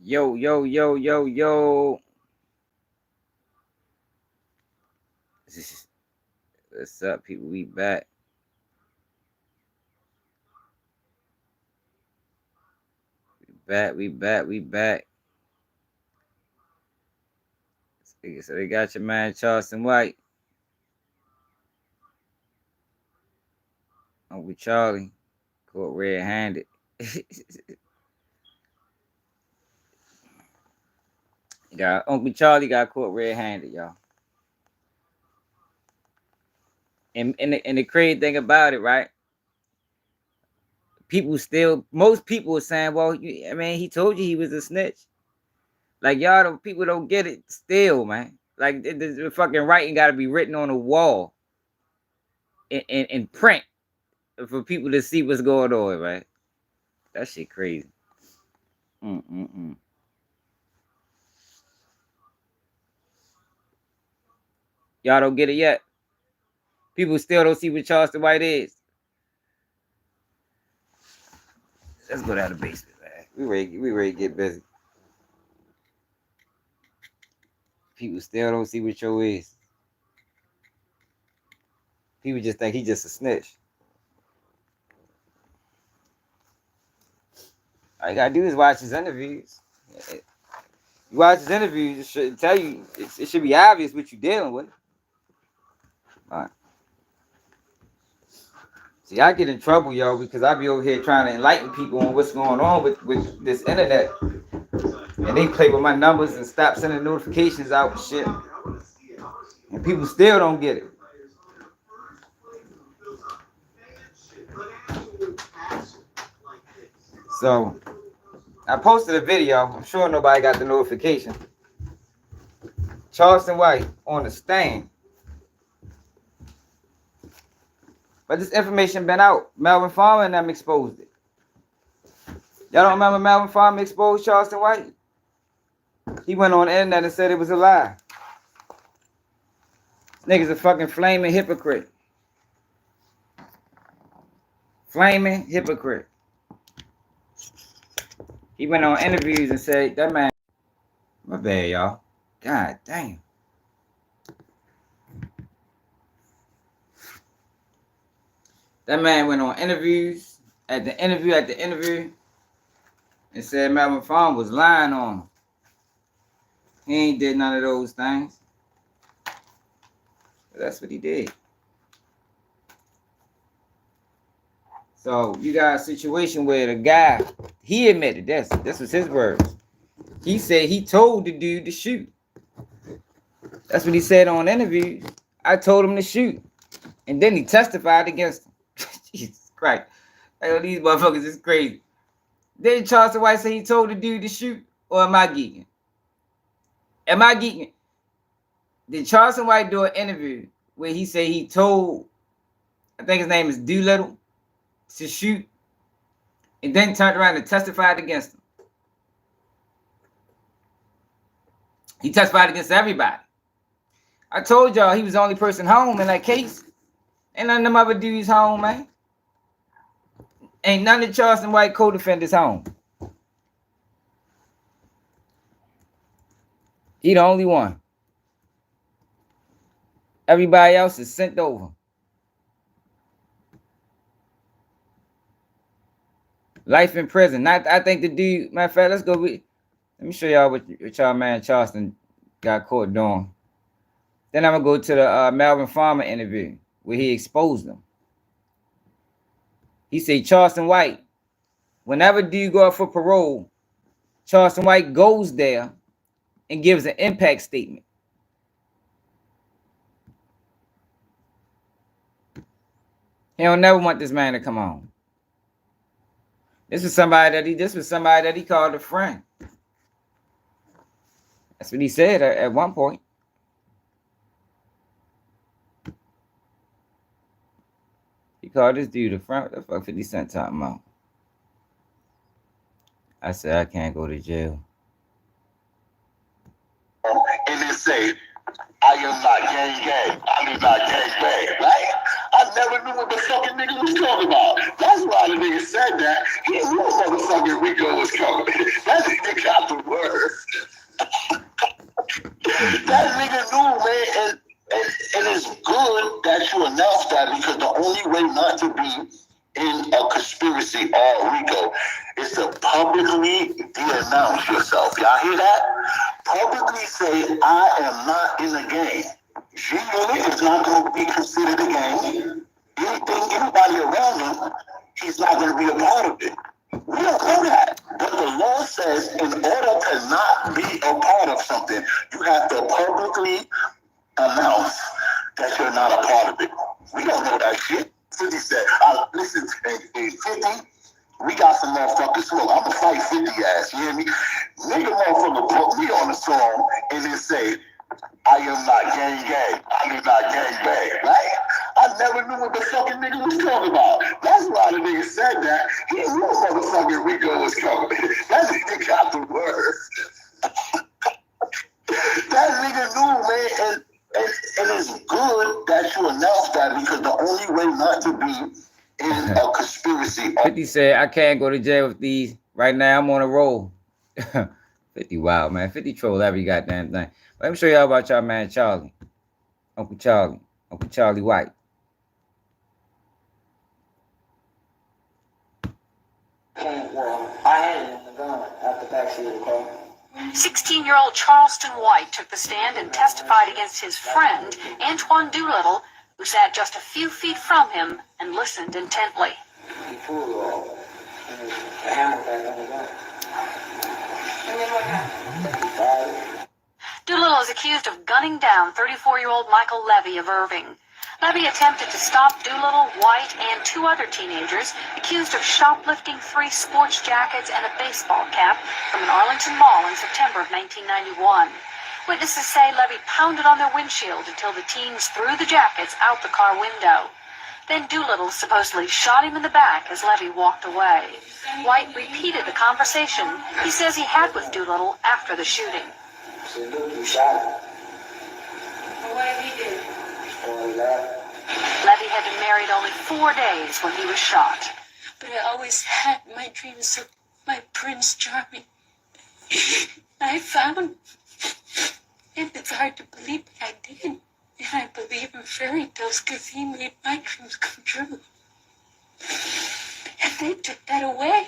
Yo, yo, yo, yo, yo. What's up, people? We back. We back. So they got your man Charleston White. Uncle Charlie. Caught red-handed. Uncle Charlie got caught red-handed, y'all. And the crazy thing about it, right? Most people are saying, well, he told you he was a snitch. Like, people don't get it still, man. Like, the fucking writing got to be written on a wall in print for people to see what's going on, right? That shit crazy. Y'all don't get it yet. People still don't see what Charleston White is. Let's go down the basement, man. We ready to get busy. People still don't see what Joe is. People just think he's just a snitch. All you gotta do is watch his interviews. You watch his interviews, it should tell you, it should be obvious what you're dealing with. All right. See, I get in trouble, y'all, because I be over here trying to enlighten people on what's going on with this internet. And they play with my numbers and stop sending notifications out and shit. And people still don't get it. So, I posted a video. I'm sure nobody got the notification. Charleston White on the stand. But this information been out. Melvin Farmer and them exposed it. Y'all don't remember Melvin Farmer exposed Charleston White? He went on the internet and said it was a lie. This nigga's a fucking flaming hypocrite. Flaming hypocrite. He went on interviews and said, that man, my bad, y'all. God damn. That man went on interviews, at the interview, and said Melvin Farmer was lying on him. He ain't did none of those things. But that's what he did. So you got a situation where the guy, he admitted this was his words. He said he told the dude to shoot. That's what he said on interviews. I told him to shoot. And then he testified against him. Jesus Christ. Like, these motherfuckers is crazy. Did Charleston White say he told the dude to shoot? Or am I geeking? Am I geeking? Did Charleston White do an interview where he said he told, I think his name is Doolittle, to shoot, and then turned around and testified against him? He testified against everybody. I told y'all he was the only person home in that case. Ain't none of them other dudes home, man. Ain't none of Charleston White co-defendants home. He the only one. Everybody else is sent over. Life in prison. I think the dude, matter of fact, let's go. Let me show y'all what y'all man Charleston got caught doing. Then I'm going to go to the Melvin Farmer interview where he exposed them. He said Charleston White, whenever dude go up for parole, Charleston White goes there and gives an impact statement. He don't never want this man to come home. This was somebody that he called a friend. That's what he said at one point. He called this dude a friend. What the fuck 50 Cent talking about? I said I can't go to jail. And they say, I am not gang gang. I am not gang bang, right? I never knew what the fucking nigga was talking about. That's why the nigga said that. He knew motherfucking Rico was coming. That nigga got the word. That nigga knew, man. And it's good that you announced that, because the only way not to be in a conspiracy or Rico is to publicly de-announce yourself. Y'all hear that? Publicly say, I am not in the game. G-Unit is not going to be considered a game. Anybody around him, he's not going to be a part of it. We don't know that. But the law says in order to not be a part of something, you have to publicly announce that you're not a part of it. We don't know that shit. 50 said, listen, hey, 50, we got some motherfucking smoke. I'm going to fight 50 ass, you hear me? Nigga motherfucker put me on the song and then say, I am not gang gang. I am not gang bang, right? I never knew what the fucking nigga was talking about. That's why the nigga said that. He knew motherfucking Rico was coming. That nigga got the word. That nigga knew, man. And it's good that you announced that, because the only way not to be in a conspiracy. 50 said, I can't go to jail with these. Right now, I'm on a roll. 50 wild, man. 50 troll every goddamn thing. Let me show y'all about y'all man Charlie. Uncle Charlie White. Well, I had him in the gun at the backseat of the car. 16-year-old Charleston White took the stand and testified against his friend, Antoine Doolittle, who sat just a few feet from him and listened intently. He pulled off the hammer back on the gun. And then what happened? Doolittle is accused of gunning down 34-year-old Michael Levy of Irving. Levy attempted to stop Doolittle, White, and two other teenagers accused of shoplifting 3 sports jackets and a baseball cap from an Arlington mall in September of 1991. Witnesses say Levy pounded on their windshield until the teens threw the jackets out the car window. Then Doolittle supposedly shot him in the back as Levy walked away. White repeated the conversation he says he had with Doolittle after the shooting. So look, you shot him. What did he do? Oh, he laughed. Levy had been married only 4 days when he was shot. But I always had my dreams of my Prince Charming. I found him. And it's hard to believe, but I did. And I believe in fairy tales because he made my dreams come true. And they took that away.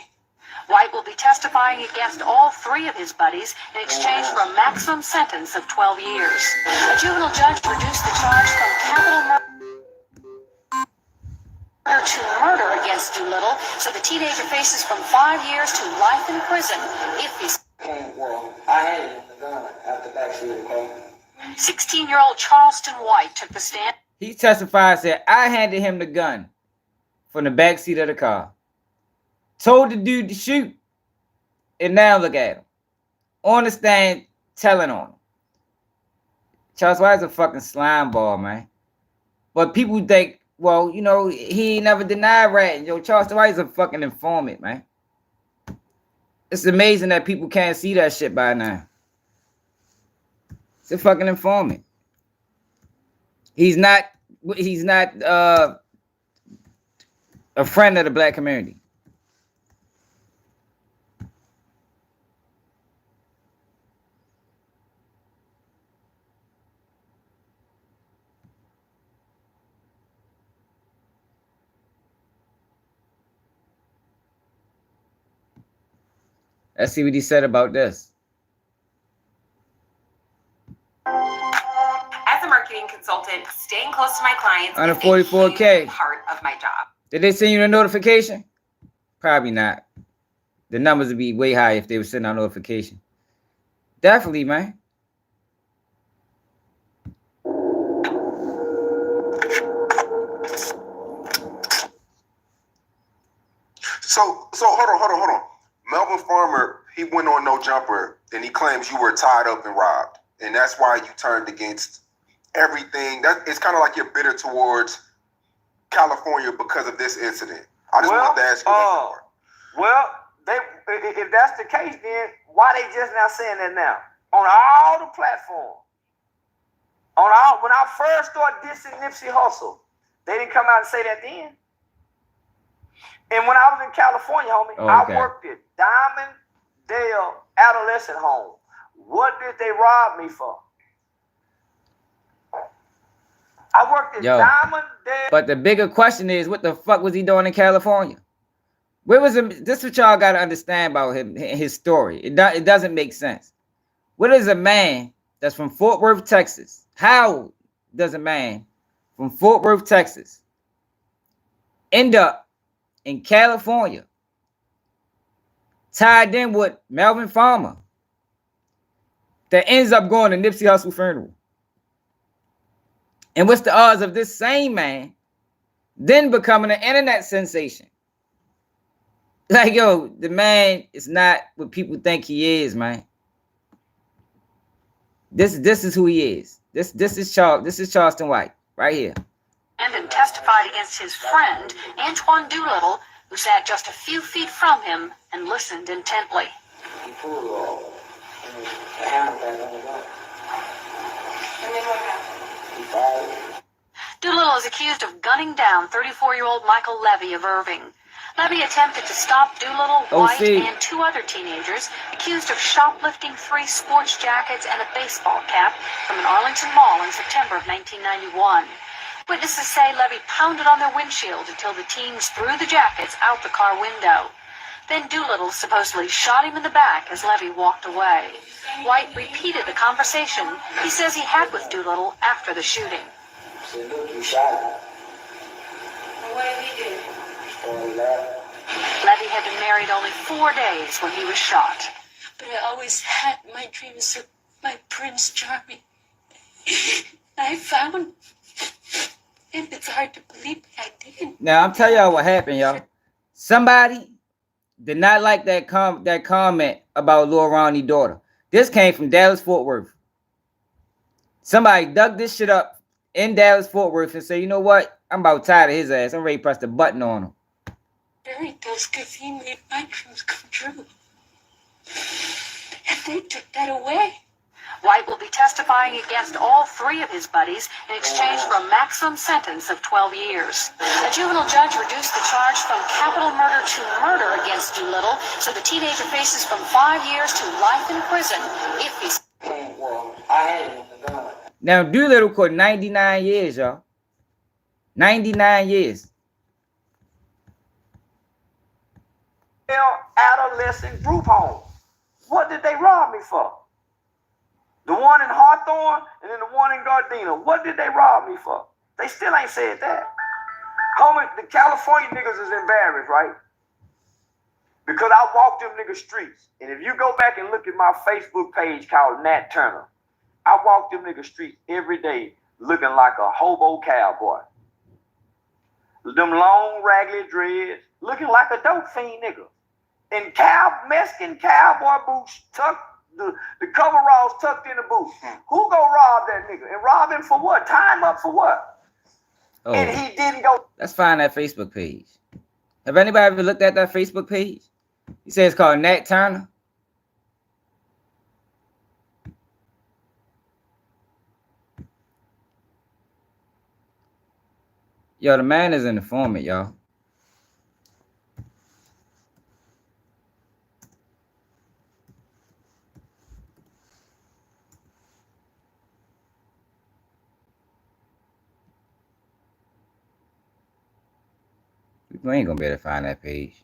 White will be testifying against all 3 of his buddies in exchange for a maximum sentence of 12 years. A juvenile judge reduced the charge from capital murder to murder against Doolittle, so the teenager faces from 5 years to life in prison if he's... Well, I had him in the gun at the backseat of the car. 16-year-old Charleston White took the stand. He testified, said, I handed him the gun from the back seat of the car. Told the dude to shoot. And now look at him. On the stand, telling on him. Charles White's a fucking slime ball, man. But people think, well, you know, he ain't never denied ratting. Yo, Charles White's a fucking informant, man. It's amazing that people can't see that shit by now. It's a fucking informant. He's not a friend of the black community. Let's see what he said about this. As a marketing consultant, staying close to my clients Under is a 44K. huge part of my job. Did they send you a notification? Probably not. The numbers would be way high if they were sending out notification. Definitely, man. So hold on. Melvin Farmer, he went on No Jumper and he claims you were tied up and robbed. And that's why you turned against everything. It's kind of like you're bitter towards California because of this incident. I just wanted to ask you that part. Well, if that's the case, then why they just now saying that now? On all the platforms. When I first started dissing Nipsey Hussle, They didn't come out and say that then. And when I was in California, homie, Okay. I worked at Diamond Dale Adolescent Home. What did they rob me for? I worked at Diamond Dale. But the bigger question is, what the fuck was he doing in California? Where was him? This is what y'all got to understand about him, his story. It doesn't make sense. What is a man that's from Fort Worth, Texas? How does a man from Fort Worth, Texas end up in California tied in with Melvin Farmer that ends up going to Nipsey Hussle funeral? And what's the odds of this same man then becoming an internet sensation? Like, yo, the man is not what people think he is, man. This is who he is. This is Charleston White right here. And testified against his friend, Antoine Doolittle, who sat just a few feet from him and listened intently. He pulled it off. And the hammer back on the gun. And then what happened? He fired it. Doolittle is accused of gunning down 34-year-old Michael Levy of Irving. Levy attempted to stop Doolittle, White, and two other teenagers accused of shoplifting 3 sports jackets and a baseball cap from an Arlington mall in September of 1991. Witnesses say Levy pounded on their windshield until the teens threw the jackets out the car window. Then Doolittle supposedly shot him in the back as Levy walked away. White repeated the conversation he says he had with Doolittle after the shooting. He said, look, you shot him. And what did he do? He started laughing. Levy had been married only 4 days when he was shot. But I always had my dreams of my Prince Charming. I found him. And it's hard to believe I didn't. Now, I'm telling y'all what happened, y'all. Somebody did not like that comment about Lil Ronnie's daughter. This came from Dallas, Fort Worth. Somebody dug this shit up in Dallas, Fort Worth and said, you know what? I'm about tired of his ass. I'm ready to press the button on him. Buried those because he made my dreams come true. And they took that away. White will be testifying against all 3 of his buddies in exchange for a maximum sentence of 12 years. A juvenile judge reduced the charge from capital murder to murder against Doolittle, so the teenager faces from 5 years to life in prison if he's... Well, I had him in the gun. Now, Doolittle caught 99 years, y'all. 99 years. Adolescent group home. What did they rob me for? The one in Hawthorne and then the one in Gardena. What did they rob me for? They still ain't said that. Homie, the California niggas is embarrassed, right? Because I walked them niggas streets. And if you go back and look at my Facebook page called Nat Turner, I walk them niggas streets every day looking like a hobo cowboy. Them long, raggedy dreads, looking like a dope fiend nigga. And Mexican cowboy boots tucked, the coveralls tucked in the boots. Who go rob that nigga? And rob him for what? Tie him up for what? Oh, and he didn't go. Let's find that Facebook page. Have anybody ever looked at that Facebook page? He says it's called Nat Turner. Yo, the man is an informant, y'all. We ain't gonna be able to find that page.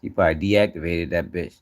He probably deactivated that bitch.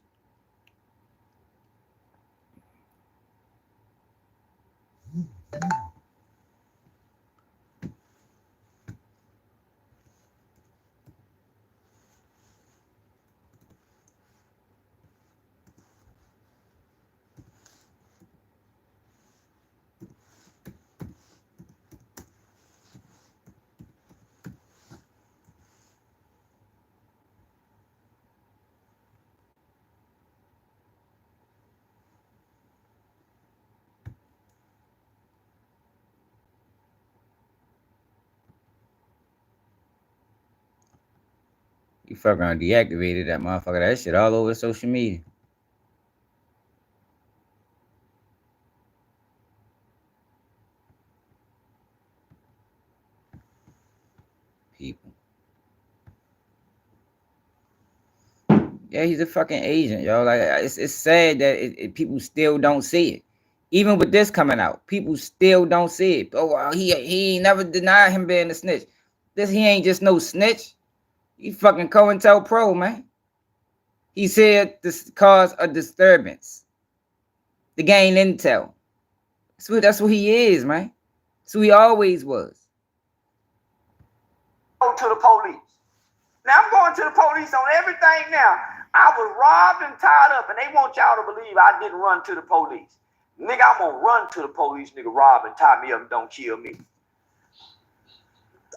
You fuck around deactivated that motherfucker. That shit all over social media. People. Yeah, he's a fucking agent, yo. Like it's sad that people still don't see it. Even with this coming out, people still don't see it. Oh, well, he never denied him being a snitch. He ain't just no snitch. He fucking COINTELPRO, man. He said this caused a disturbance. To gain intel. That's what he is, man. That's who he always was. Go to the police. Now I'm going to the police on everything now. I was robbed and tied up, and they want y'all to believe I didn't run to the police. Nigga, I'm gonna run to the police, nigga, rob and tie me up and don't kill me.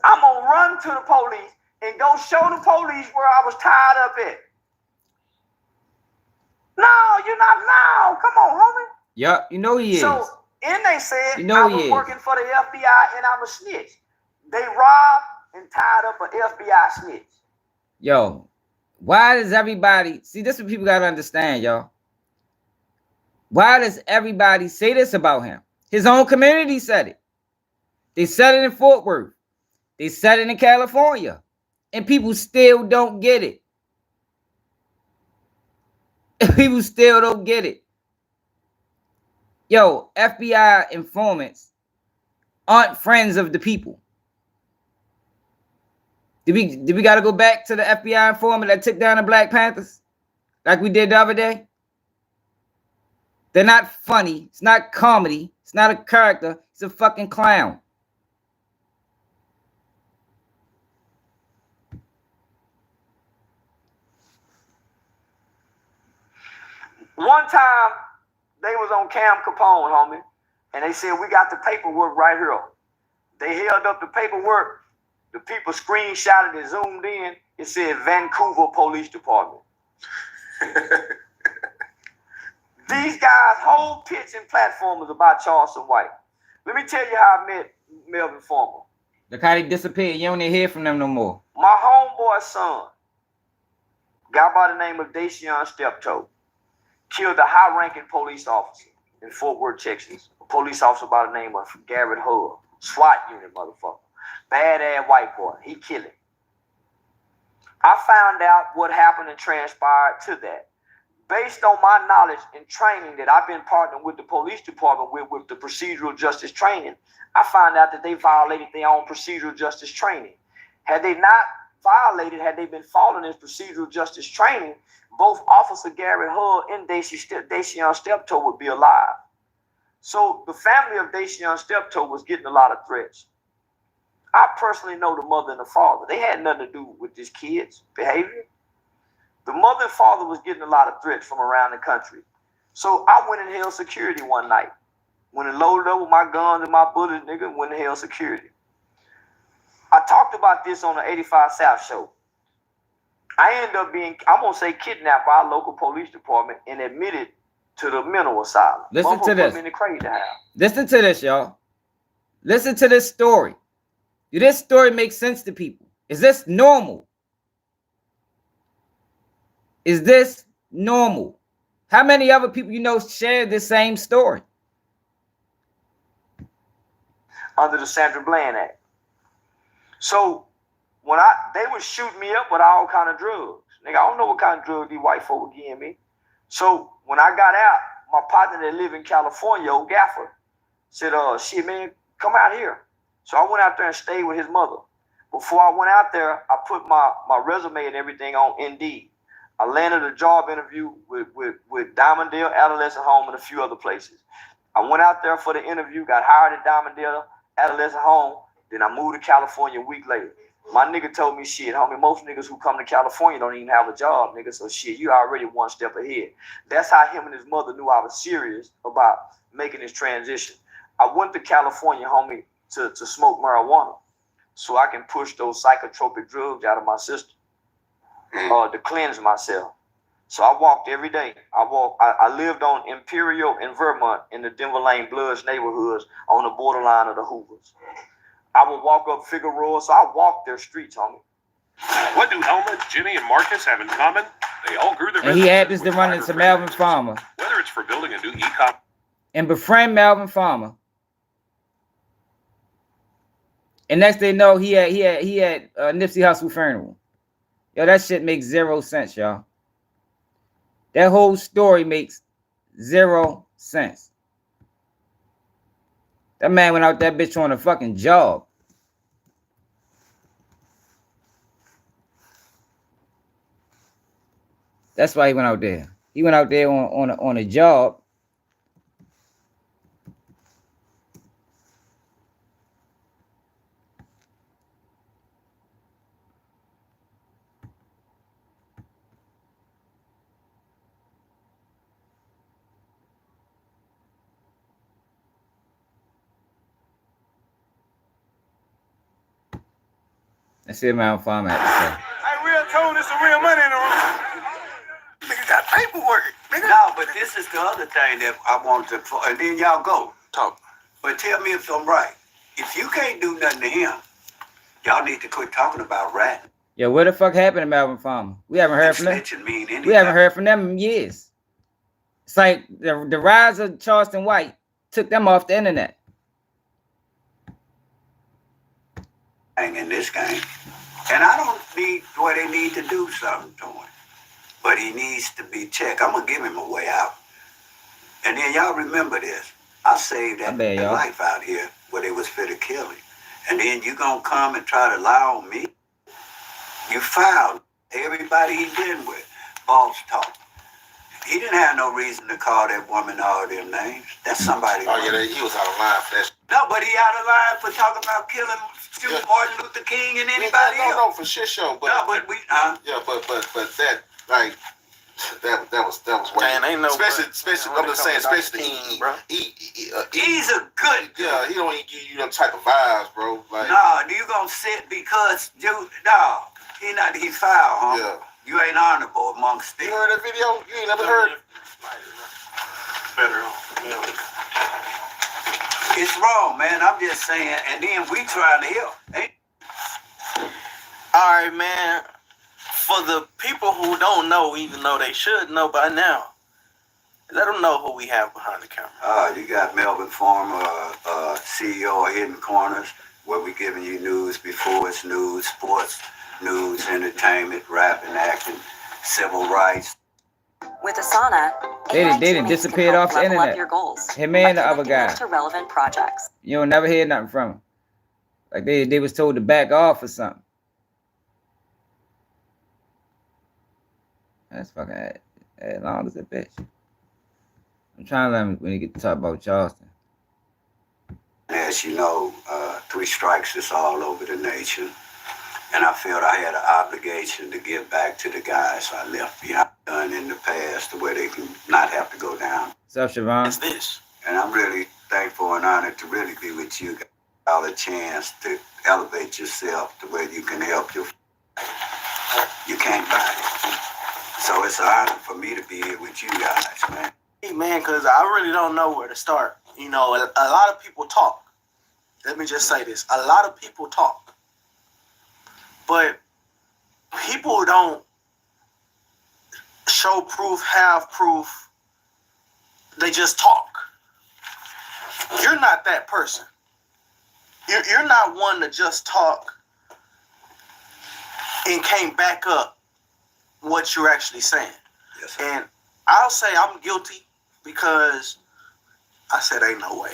I'm gonna run to the police and go show the police where I was tied up at. No, you're not now. Come on, homie. Yup, you know he is. So, and they said you know I was working for the FBI and I'm a snitch. They robbed and tied up an FBI snitch. Yo, why does everybody see this? Is what people gotta understand, y'all. Why does everybody say this about him? His own community said it. They said it in Fort Worth. They said it in California. And people still don't get it. People still don't get it. Yo, FBI informants aren't friends of the people. Did we gotta go back to the FBI informant that took down the Black Panthers? Like we did the other day? They're not funny. It's not comedy. It's not a character. It's a fucking clown. One time, they was on Cam Capone, homie, and they said, we got the paperwork right here. They held up the paperwork. The people screenshotted it, zoomed in. It said Vancouver Police Department. These guys' whole pitch and platform is about Charleston White. Let me tell you how I met Melvin Farmer. Look how they disappeared. You don't even hear from them no more. My homeboy's son, guy by the name of Dacian Steptoe, killed a high-ranking police officer in Fort Worth, Texas. A police officer by the name of Garrett Hull. SWAT unit, motherfucker. Bad-ass white boy. He killed him. I found out what happened and transpired to that. Based on my knowledge and training that I've been partnering with the police department with the procedural justice training, I found out that they violated their own procedural justice training. Had they not violated, had they been following this procedural justice training, both Officer Garrett Hull and Dacian Steptoe would be alive. So the family of Dacian Steptoe was getting a lot of threats. I personally know the mother and the father. They had nothing to do with this kid's behavior. The mother and father was getting a lot of threats from around the country. So I went and held security one night. Went and loaded up with my guns and my bullets, nigga, went and held security. I talked about this on the 85 South show. I ended up being, I'm going to say, kidnapped by our local police department and admitted to the mental asylum. Listen to this. Put me in the crazy house. Listen to this, y'all. Listen to this story. Do this story make sense to people? Is this normal? Is this normal? How many other people you know share this same story? Under the Sandra Bland Act. So when they would shoot me up with all kind of drugs. Nigga, I don't know what kind of drugs these white folk were giving me. So when I got out, my partner that lived in California, old Gaffer, said, shit, man, come out here. So I went out there and stayed with his mother. Before I went out there, I put my resume and everything on Indeed. I landed a job interview with Diamonddale Adolescent Home and a few other places. I went out there for the interview, got hired at Diamonddale Adolescent Home. Then I moved to California a week later. My nigga told me, shit, homie, most niggas who come to California don't even have a job, nigga. So shit, you already one step ahead. That's how him and his mother knew I was serious about making this transition. I went to California, homie, to smoke marijuana so I can push those psychotropic drugs out of my system, to cleanse myself. So I walked every day. I lived on Imperial in Vermont in the Denver Lane Bloods neighborhoods on the borderline of the Hoovers. I would walk up Figueroa, so I walked their streets, homie. What do Elma, Ginny, and Marcus have in common? They all grew their And he happens businesses to with run fiber into Melvin franchises. Farmer Whether it's for building a new e-com and befriend Melvin Farmer. And next they know he had Nipsey Hussle funeral. Yo, that shit makes 0 sense, y'all. That whole story makes 0 sense. That man went out that bitch on a fucking job. That's why he went out there. He went out there on a job. Let's see what Melvin Farmer had to say. Hey, real told there's some real money in the room. Nigga got paperwork. Nigga. No, but this is the other thing that I want to, and then y'all go. Talk. But tell me if I'm right. If you can't do nothing to him, y'all need to quit talking about ratting. Yo, what the fuck happened to Melvin Farmer? We haven't heard from them. Snitching mean anything. We haven't heard from them in years. It's like the rise of Charleston White took them off the internet. In this game. And I don't need where they need to do something to him. But he needs to be checked. I'm going to give him a way out. And then y'all remember this. I saved that life out here where they was fit to kill him. And then you going to come and try to lie on me? You fouled everybody he been with. False talk. He didn't have no reason to call that woman all them names. That's somebody. Oh, yeah, he was out of line for that. No, but he out of line for talking about killing Martin Luther King and anybody else. No, for shit show. But, no, but we, yeah, but that, like, that was Man, ain't no especially I'm just saying, especially he's a good dude. Yeah, he don't even give you them type of vibes, bro. Like, no, you gonna sit because dude, no, he foul, huh? Yeah. You ain't honorable amongst them. You heard that video? You ain't never heard it? Better. It's wrong, man. I'm just saying, and then we trying to help. Ain't all right, man. For the people who don't know, even though they should know by now, let them know who we have behind the camera. You got Melvin Farmer, CEO of Hidden Corners, where we giving you news before it's news, sports, news, entertainment, rap and acting, civil rights. With Asana, They didn't disappear off the internet. Your goals Him and the other guy. to relevant projects. You don't never hear nothing from him. Like they was told to back off or something. That's fucking as long as a bitch. I'm trying to let him when he get to talk about Charleston. As you know, 3 strikes is all over the nation. And I felt I had an obligation to give back to the guys I left behind in the past to where they can not have to go down. What's up, Siobhan? It's this. And I'm really thankful and honored to really be with you guys. All a chance to elevate yourself to where you can help you can't buy it. So it's an honor for me to be here with you guys, man. Hey, man, because I really don't know where to start. You know, a lot of people talk. Let me just say this. A lot of people talk. But people don't show proof, have proof. They just talk. You're not that person. You're not one to just talk and can't back up what you're actually saying. Yes, sir. And I'll say I'm guilty because I said ain't no way.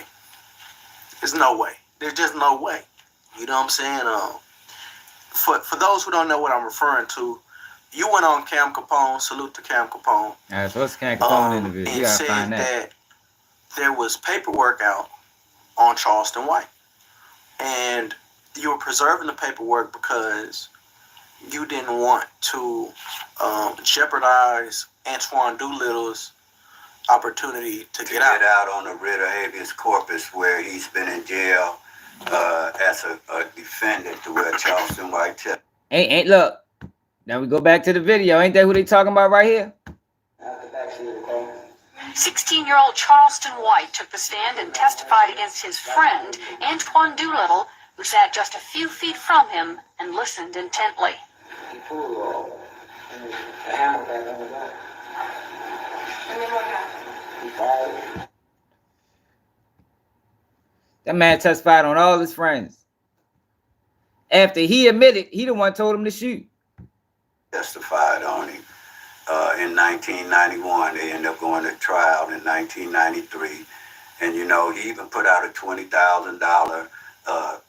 There's no way. There's just no way. You know what I'm saying? For those who don't know what I'm referring to, you went on Cam Capone, salute to Cam Capone. All right, so what's Cam Capone in the video? You and gotta said find that. There was paperwork out on Charleston White. And you were preserving the paperwork because you didn't want to jeopardize Antoine Doolittle's opportunity to get out on a writ of habeas corpus where he's been in jail as a defendant to where Charleston White took. Ain't look. Now we go back to the video. Ain't that who they talking about right here? 16-year-old Charleston White took the stand and testified against his friend, Antoine Doolittle, who sat just a few feet from him and listened intently. He pulled off. And the hammer back on the back. And then what happened? He fired. That man testified on all his friends. After he admitted, he the one told him to shoot. Testified on him in 1991. They ended up going to trial in 1993. And, you know, he even put out a $20,000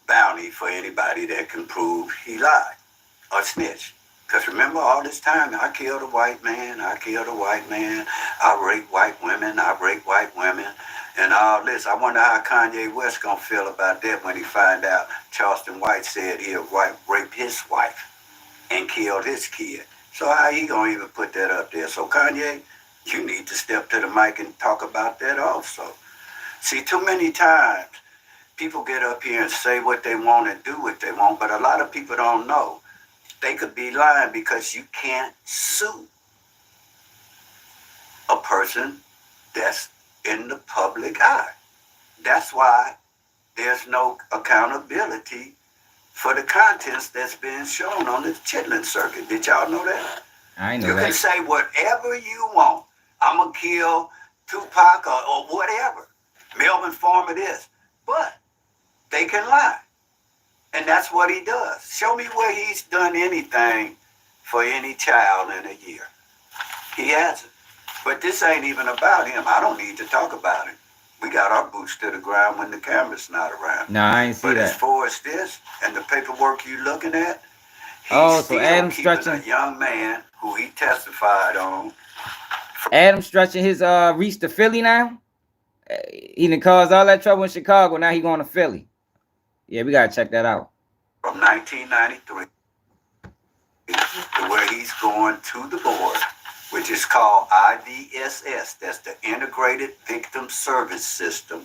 bounty for anybody that can prove he lied or snitched. Because remember, all this time, I killed a white man, I killed a white man, I raped white women, I raped white women, and all this. I wonder how Kanye West gonna feel about that when he find out Charleston White said he'll rape his wife and killed his kid. So how he gonna even put that up there? So Kanye, you need to step to the mic and talk about that also. See, too many times, people get up here and say what they want and do what they want, but a lot of people don't know. They could be lying because you can't sue a person that's in the public eye. That's why there's no accountability for the contents that's being shown on the chitlin circuit. Did y'all know that? I know you that. can say whatever you want. I'm going to kill Tupac or whatever. Melvin Farmer this. But they can lie. And that's what he does. Show me where he's done anything for any child in a year. He hasn't. But this ain't even about him. I don't need to talk about it. We got our boots to the ground when the camera's not around. No, I ain't see but that. as far as this and the paperwork you looking at, he's Oh, so still Adam keeping stretching a young man who he testified on. Adam stretching his reach to Philly now. He done caused all that trouble in Chicago. Now he going to Philly. Yeah, we gotta check that out. From 1993 to where he's going to the board, which is called IVSS. That's the Integrated Victim Service System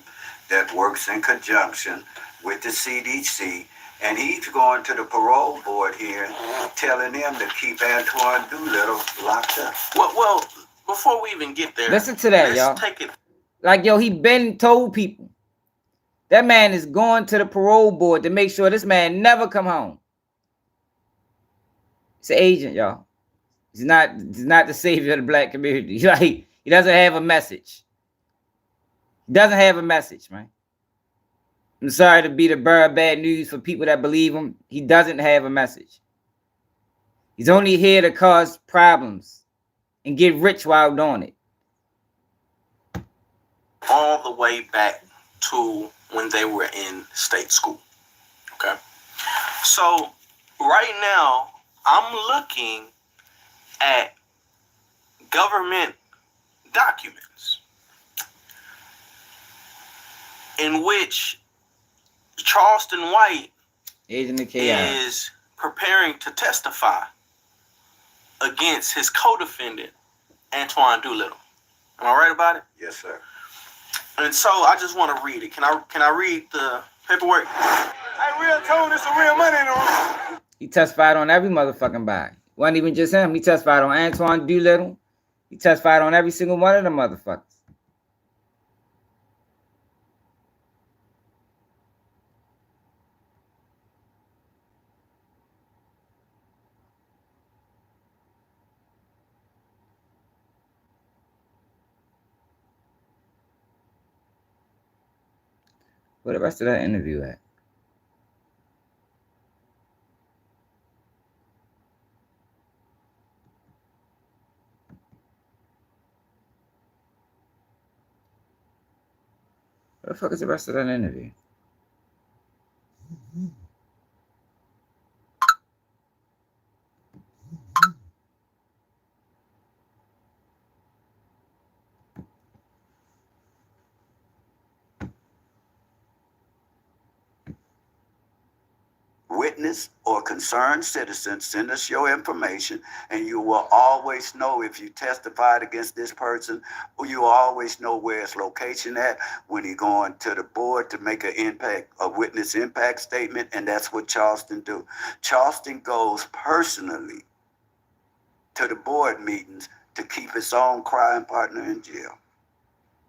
that works in conjunction with the CDC. And he's going to the parole board here, telling them to keep Antoine Doolittle locked up. Well, before we even get there, Listen to that, y'all. Take it. Like, yo, he been told people. That man is going to the parole board to make sure this man never come home. He's an agent, y'all. He's not the savior of the black community. Like, he doesn't have a message. He doesn't have a message, man. I'm sorry to be the bearer of bad news for people that believe him. He doesn't have a message. He's only here to cause problems and get rich while doing it. All the way back to when they were in state school. Okay. So right now, I'm looking at government documents in which Charleston White is preparing to testify against his co-defendant, Antoine Doolittle. Am I right about it? Yes, sir. And so I just want to read it. Can I read the paperwork? Hey, real told there's some real money in the room. He testified on every motherfucking body. Wasn't even just him. He testified on Antoine Doolittle. He testified on every single one of the motherfuckers. Where the rest of that interview at? Where the fuck is the rest of that interview? Witness or concerned citizen, send us your information, and you will always know if you testified against this person, or you always know where his location at when he going to the board to make a witness impact statement, and that's what Charleston do. Charleston goes personally to the board meetings to keep his own crime partner in jail.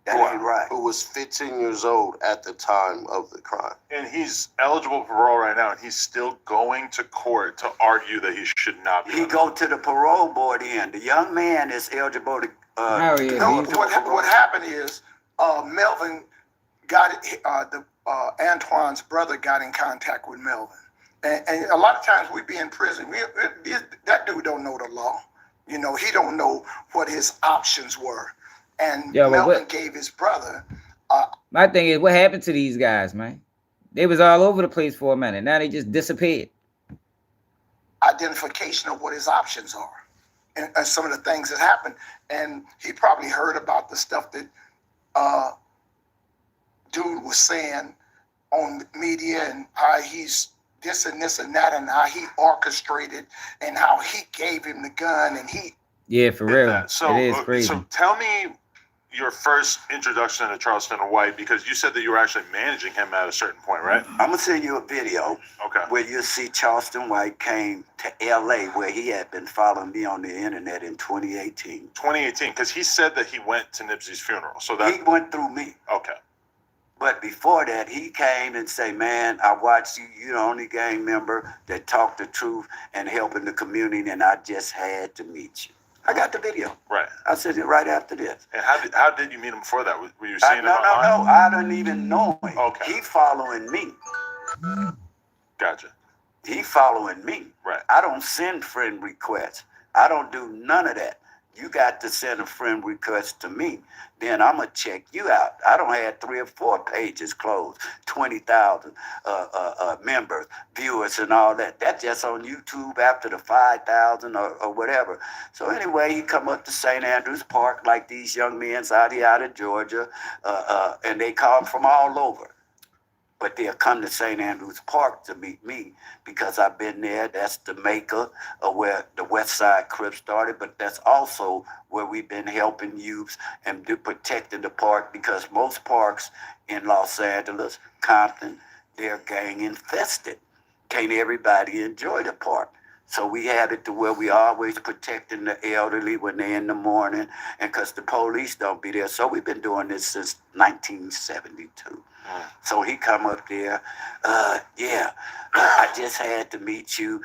That ain't right. Who was 15 years old at the time of the crime. And he's eligible for parole right now, and he's still going to court to argue that he should not be. He go to the parole board end. The young man is eligible to. What happened is Melvin got Antoine's brother got in contact with Melvin, and a lot of times we be in prison. That dude don't know the law. You know, he don't know what his options were. And Melvin gave his brother. My thing is, what happened to these guys, man? They was all over the place for a minute. Now they just disappeared. Identification of what his options are, and some of the things that happened. And he probably heard about the stuff that dude was saying on the media, and how he's this and this and that, and how he orchestrated, and how he gave him the gun, and he. Yeah, for real. So, it is crazy. So tell me your first introduction to Charleston White, because you said that you were actually managing him at a certain point, right? I'm gonna send you a video where you'll see Charleston White came to LA, where he had been following me on the internet in 2018. 2018, because he said that he went to Nipsey's funeral. So that he went through me. Okay. But before that, he came and say, "Man, I watched you. You're the only gang member that talked the truth and helping the community, and I just had to meet you." I got the video. Right. I sent it right after this. And how did you meet him before that? Were you seeing him online? No. I didn't even know him. Okay. He following me. Gotcha. He following me. Right. I don't send friend requests. I don't do none of that. You got to send a friend request to me. Then I'm going to check you out. I don't have 3 or 4 pages closed, 20,000 members, viewers, and all that. That's just on YouTube after the 5,000 or whatever. So anyway, he come up to St. Andrews Park like these young men out of Georgia, and they come from all over. But they'll come to St. Andrews Park to meet me because I've been there. That's the maker of where the West Side Crip started, but that's also where we've been helping youths and protecting the park, because most parks in Los Angeles, Compton, they're gang infested. Can't everybody enjoy the park? So we have it to where we always protecting the elderly when they're in the morning, and because the police don't be there. So we've been doing this since 1972. So he come up there, I just had to meet you.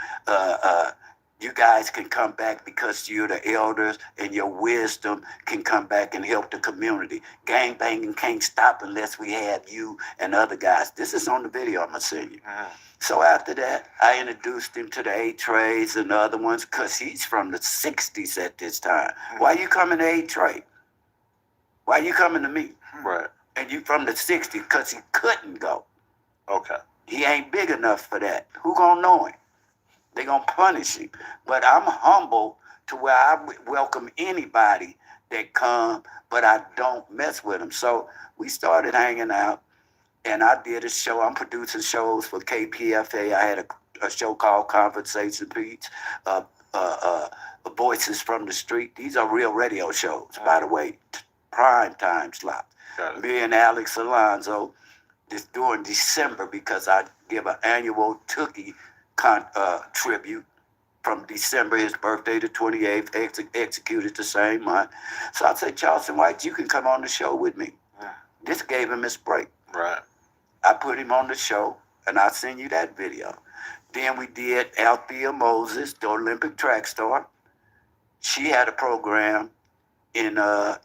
You guys can come back because you're the elders, and your wisdom can come back and help the community. Gang banging can't stop unless we have you and other guys. This is on the video I'm going to send you. So after that, I introduced him to the A-Trays and the other ones, because he's from the 60s at this time. Why you coming to A-Tray? Why you coming to me? Right. And you from the 60s, because he couldn't go. Okay. He ain't big enough for that. Who gonna know him? They gonna punish him. But I'm humble to where I welcome anybody that come, but I don't mess with them. So we started hanging out, and I did a show. I'm producing shows for KPFA. I had a show called Conversation Beats, Voices from the Street. These are real radio shows, by the way, prime time slots. Me and Alex Alonso is during December, because I give an annual Tookie tribute from December, his birthday, the 28th, executed the same month. So I said, Charleston White, you can come on the show with me. This gave him his break. Right. I put him on the show, and I'll send you that video. Then we did Althea Moses, the Olympic track star. She had a program in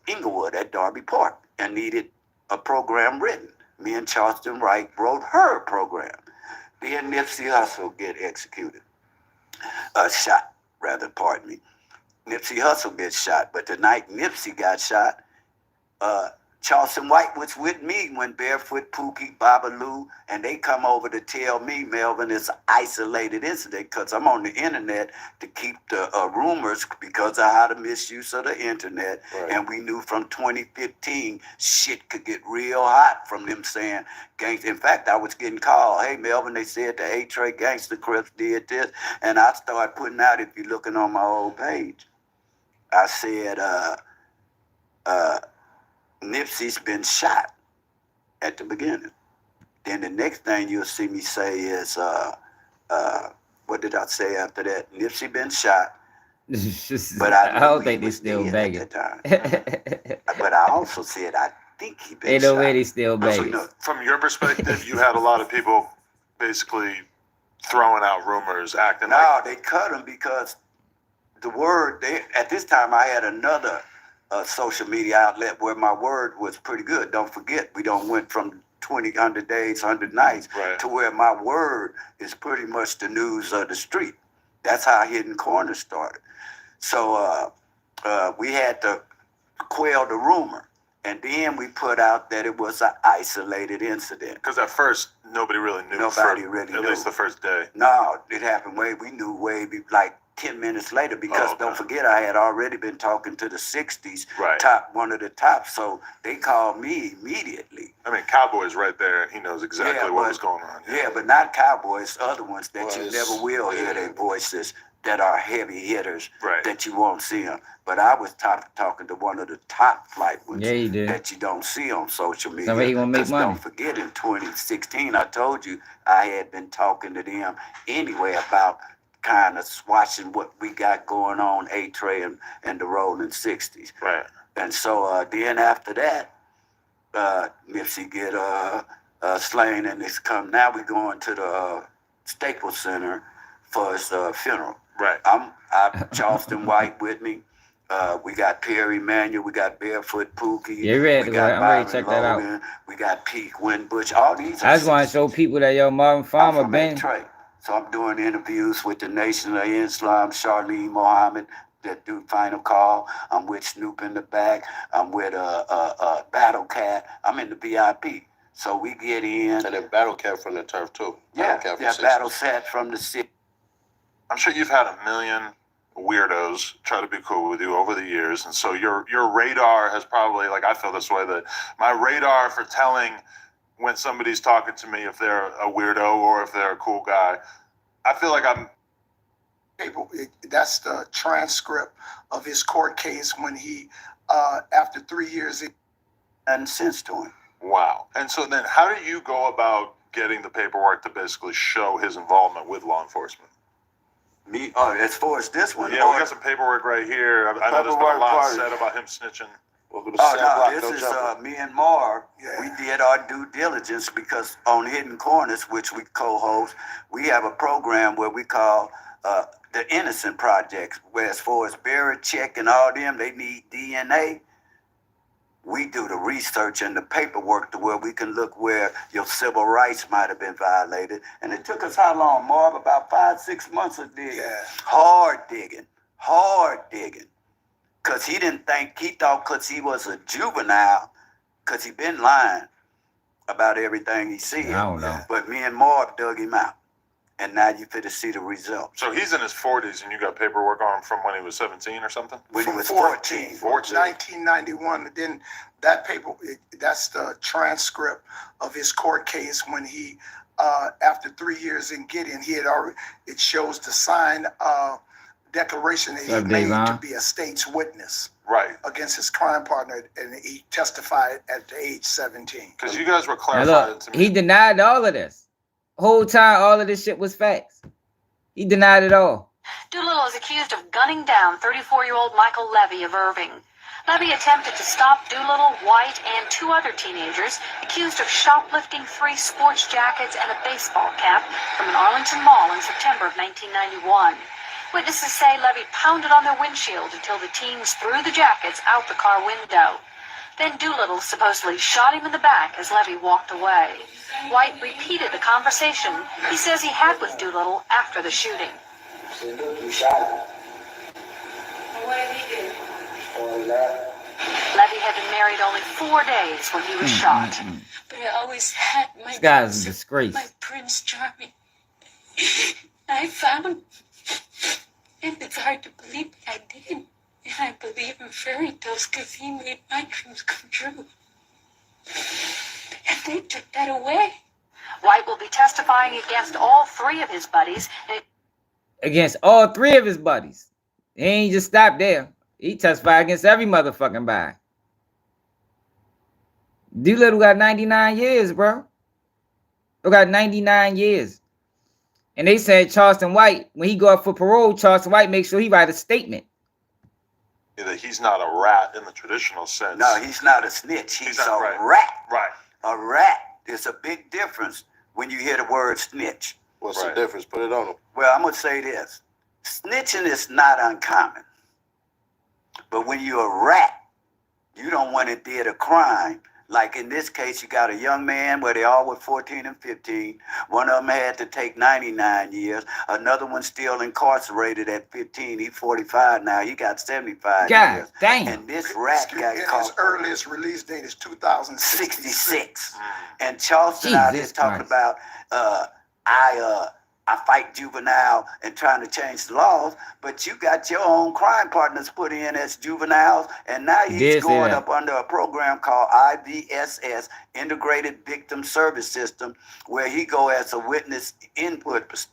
Inglewood at Darby Park and needed a program written. Me and Charleston Wright wrote her program. Then Nipsey Hussle get executed. Shot, rather, pardon me. Nipsey Hussle gets shot, but the night Nipsey got shot, Charleston White was with me when Barefoot Pookie, Babalu, and they come over to tell me, Melvin, it's an isolated incident, because I'm on the internet to keep the rumors because of how the misuse of the internet. Right. And we knew from 2015, shit could get real hot from them saying gangs. In fact, I was getting called, hey, Melvin, they said the A-Tray Gangster Crips did this. And I started putting out, if you're looking on my old page, I said, Nipsey's been shot at the beginning. Then the next thing you'll see me say is, what did I say after that? Nipsey been shot, but I don't think they still begging. But I also said I think he been Ain't no way shot. they still But we babies. know- From your perspective, you had a lot of people basically throwing out rumors, acting No, like they cut him because the word, at this time I had another social media outlet where my word was pretty good. Don't forget, we don't went from 100 days, 100 nights Right. to where my word is pretty much the news of the street. That's how Hidden Corner started. So we had to quell the rumor. And then we put out that it was an isolated incident. because at first nobody really knew. Nobody for really at knew. least the first day. No, it happened we knew like 10 minutes later because okay. don't forget I had already been talking to the 60s Right. one of the tops, so they called me immediately. I mean, Cowboy's right there. He knows exactly Yeah, what but- was going on. Yeah, but not Cowboys, other ones that you Was- never will hear their voices that are heavy hitters Right. that you won't see them. But I was talking to one of the top flight ones Yeah, you did. that you don't see on social media. Somebody gonna make 'Cause money. Don't forget, in 2016, I told you I had been talking to them anyway about kind of watching what we got going on, A-Tray and the Rolling 60s. Right. And so then after that, Nipsey get slain, and it's come. Now we going to the Staples Center for his funeral. Right. I Charleston White with me. We got Perry Manuel. We got Barefoot Pookie. Yeah, ready to we go. got I'm ready to Byron check that out. Logan, We got Peak Winbush. All these. I just want to show people that yo Melvin I'm Farmer from been. Detroit. So I'm doing interviews with the Nation of Islam, Charlene Mohammed, that do Final Call. I'm with Snoop in the back. I'm with Battle Cat. I'm in the VIP. So we get in. And then Battle Cat from the turf too. Yeah, Battle Cat from yeah, 60s. Battle Cat from the city. I'm sure you've had a million weirdos try to be cool with you over the years, and so your radar has probably, like, I feel this way, that my radar for telling when somebody's talking to me if they're a weirdo or if they're a cool guy, I feel like I'm That's the transcript of his court case when he, after 3 years, And since to him. wow. And so then how do you go about getting the paperwork to basically show his involvement with law enforcement? Me, as far as this one, Yeah, we got some paperwork right here. I know there's been a Paperwork lot party. said about him snitching. Welcome to Oh Cell no, Block, this no is jumper. me and Marv. Yeah. We did our due diligence because on Hidden Corners, which we co-host, we have a program where we call the Innocent Projects, where as far as Barrett Check and all them, they need DNA. We do the research and the paperwork to where we can look where your civil rights might have been violated. And it took us how long, Marv? About 5-6 months of digging. Yeah. Hard digging. Because he thought because he was a juvenile, because he been lying about everything he said. I don't know. But me and Marv dug him out. And now you fit to see the results. So he's in his 40s, and you got paperwork on him from when he was 17 or something? When he From was 14. 14. 1991. Then that paper, that's the transcript of his court case when he, after 3 years in Gideon, he had already, it shows the signed declaration that he Of made to Devon. be a state's witness Right. against his crime partner, and he testified at the age 17. Because you guys were Now clarifying look, to me. he denied all of this. Whole time, all of this shit was facts. He denied it all. Doolittle is accused of gunning down 34-year-old Michael Levy of Irving. Levy attempted to stop Doolittle, White, and 2 other teenagers accused of shoplifting 3 sports jackets and a baseball cap from an Arlington mall in September of 1991. Witnesses say Levy pounded on their windshield until the teens threw the jackets out the car window. Then Doolittle supposedly shot him in the back as Levy walked away. White repeated the conversation he says he had with Doolittle after the shooting. I said, look, you shot him. And what did he do? Oh, he laughed. Levy had been married only 4 days when he was shot. But I always had my This guy's a prince, disgrace. my Prince Charming. I found him. And it's hard to believe I did. And I believe in fairy tales because he made my dreams come true. And they took that away. White will be testifying against all 3 of his buddies. And Against all 3 of his buddies. He ain't just stopped there. He testified against every motherfucking body. Doolittle got 99 years, bro. He got 99 years. And they said Charleston White, when he go up for parole, Charleston White make sure he write a statement. that he's not a rat in the traditional sense. No, he's not a snitch. He's a not, rat. Right. A rat. There's a big difference when you hear the word snitch. What's the difference? Put it on him. Well, I'm going to say this. Snitching is not uncommon. But when you're a rat, you don't want to did a crime. Like in this case, you got a young man where they all were 14 and 15. One of them had to take 99 years. Another one still incarcerated at 15. He's 45 now. He got 75 years. Dang. And this rat got caught. His earliest release date is 2066. And Charleston out here talking about, I fight juvenile and trying to change the laws, but you got your own crime partners put in as juveniles, and now he's going up under a program called IVSS, Integrated Victim Service System, where he go as a witness input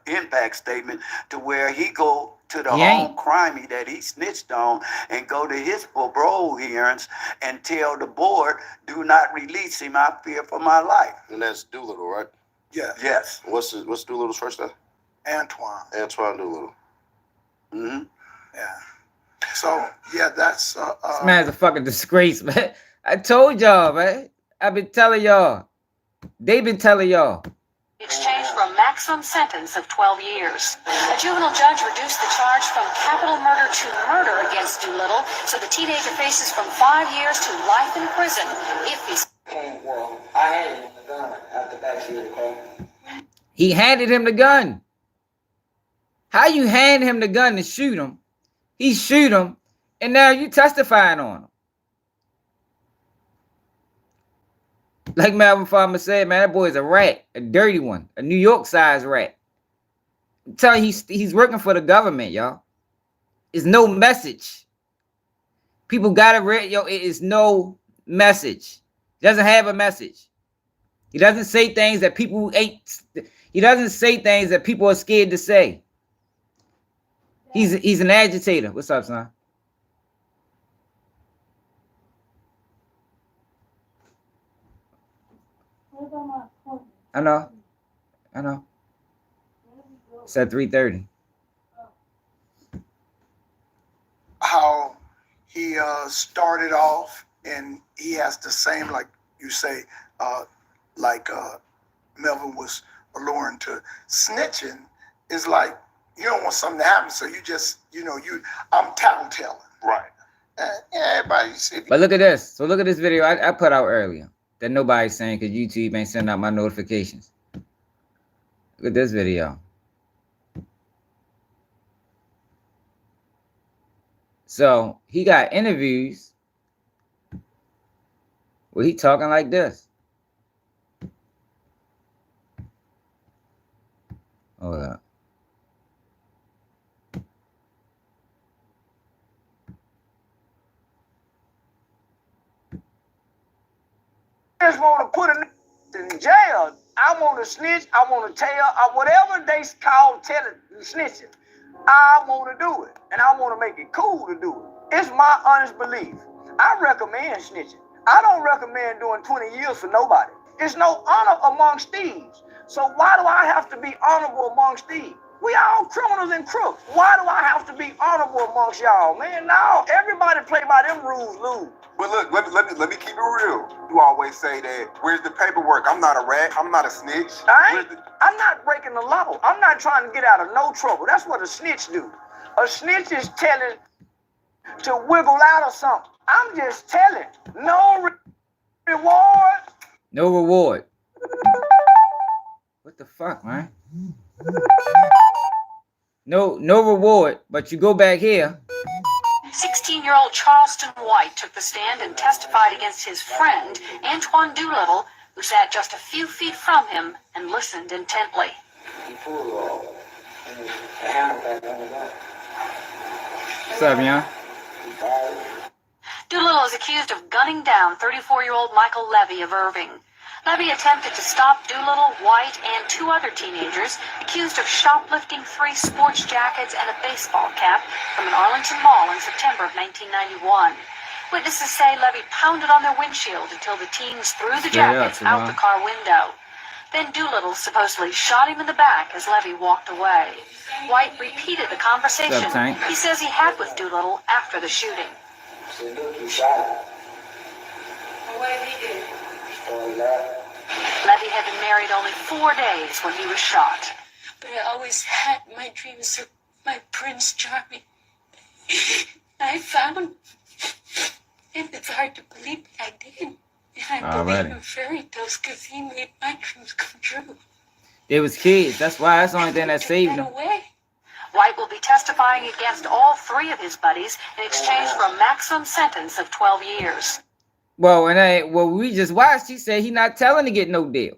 impact statement, to where he go to the home crime that he snitched on and go to his parole hearings and tell the board, do not release him, I fear for my life. And that's Doolittle, right? Yeah. Yes. What's Doolittle's first name? Antoine Doolittle. Yeah. So yeah, that's This man's a fucking disgrace, man. I told y'all, man. I've been telling y'all. They've been telling y'all. Exchange for a maximum sentence of 12 years. A juvenile judge reduced the charge from capital murder to murder against Doolittle, so the teenager faces from 5 years to life in prison if he's... Well, I handed him the gun after that shooting, okay? He handed him the gun. How you hand him the gun to shoot him? He shoot him, and now you testifying on him. Like Melvin Farmer said, man, that boy is a rat, a dirty one, a New York size rat. I'm telling you, he's working for the government, y'all. It's no message. People gotta read, yo. It is no message. He doesn't have a message. He doesn't say things that people ain't. He doesn't say things that people are scared to say. He's an agitator. What's up, son? I know. It's at 3:30. how he started off, and he has the same, like you say, Melvin was alluring to. Snitching is like, you don't want something to happen, so you just, I'm tattletelling. Right. Everybody see. But look at this. So look at this video I put out earlier that nobody's saying because YouTube ain't sending out my notifications. Look at this video. So he got interviews where he talking like this. Hold up. I just want to put a in jail. I want to snitch. I want to tell. Whatever they call telling, snitching. I want to do it, and I want to make it cool to do it. It's my honest belief. I recommend snitching. I don't recommend doing 20 years for nobody. There's no honor amongst thieves. So why do I have to be honorable amongst thieves? We all criminals and crooks. Why do I have to be honorable amongst y'all, man? No, everybody play by them rules, lose. But look, let me keep it real. You always say that, where's the paperwork? I'm not a rat. I'm not a snitch. I'm not breaking the law. I'm not trying to get out of no trouble. That's what a snitch do. A snitch is telling to wiggle out of something. I'm just telling. No reward. No reward. What the fuck, man? No reward, but you go back here. 16-year-old Charleston White took the stand and testified against his friend, Antoine Doolittle, who sat just a few feet from him and listened intently. He pulled off and the hammer back on the gun. What's up, young? Doolittle is accused of gunning down 34-year-old Michael Levy of Irving. Levy attempted to stop Doolittle, White, and two other teenagers accused of shoplifting 3 sports jackets and a baseball cap from an Arlington mall in September of 1991. Witnesses say Levy pounded on their windshield until the teens threw the jackets out the car window. Then Doolittle supposedly shot him in the back as Levy walked away. White repeated the conversation he says he had with Doolittle after the shooting. I said, look, you shot him. What did he do? Started laughing. Levy had been married only 4 days when he was shot. But I always had my dreams of my Prince Charming. I found him. And it's hard to believe I did. And I believe in fairy tales because he made my dreams come true. They was kids. That's why that's the only thing that saved them. White will be testifying against all 3 of his buddies in exchange for a maximum sentence of 12 years. Well, we just watched. He said he not telling to get no deal.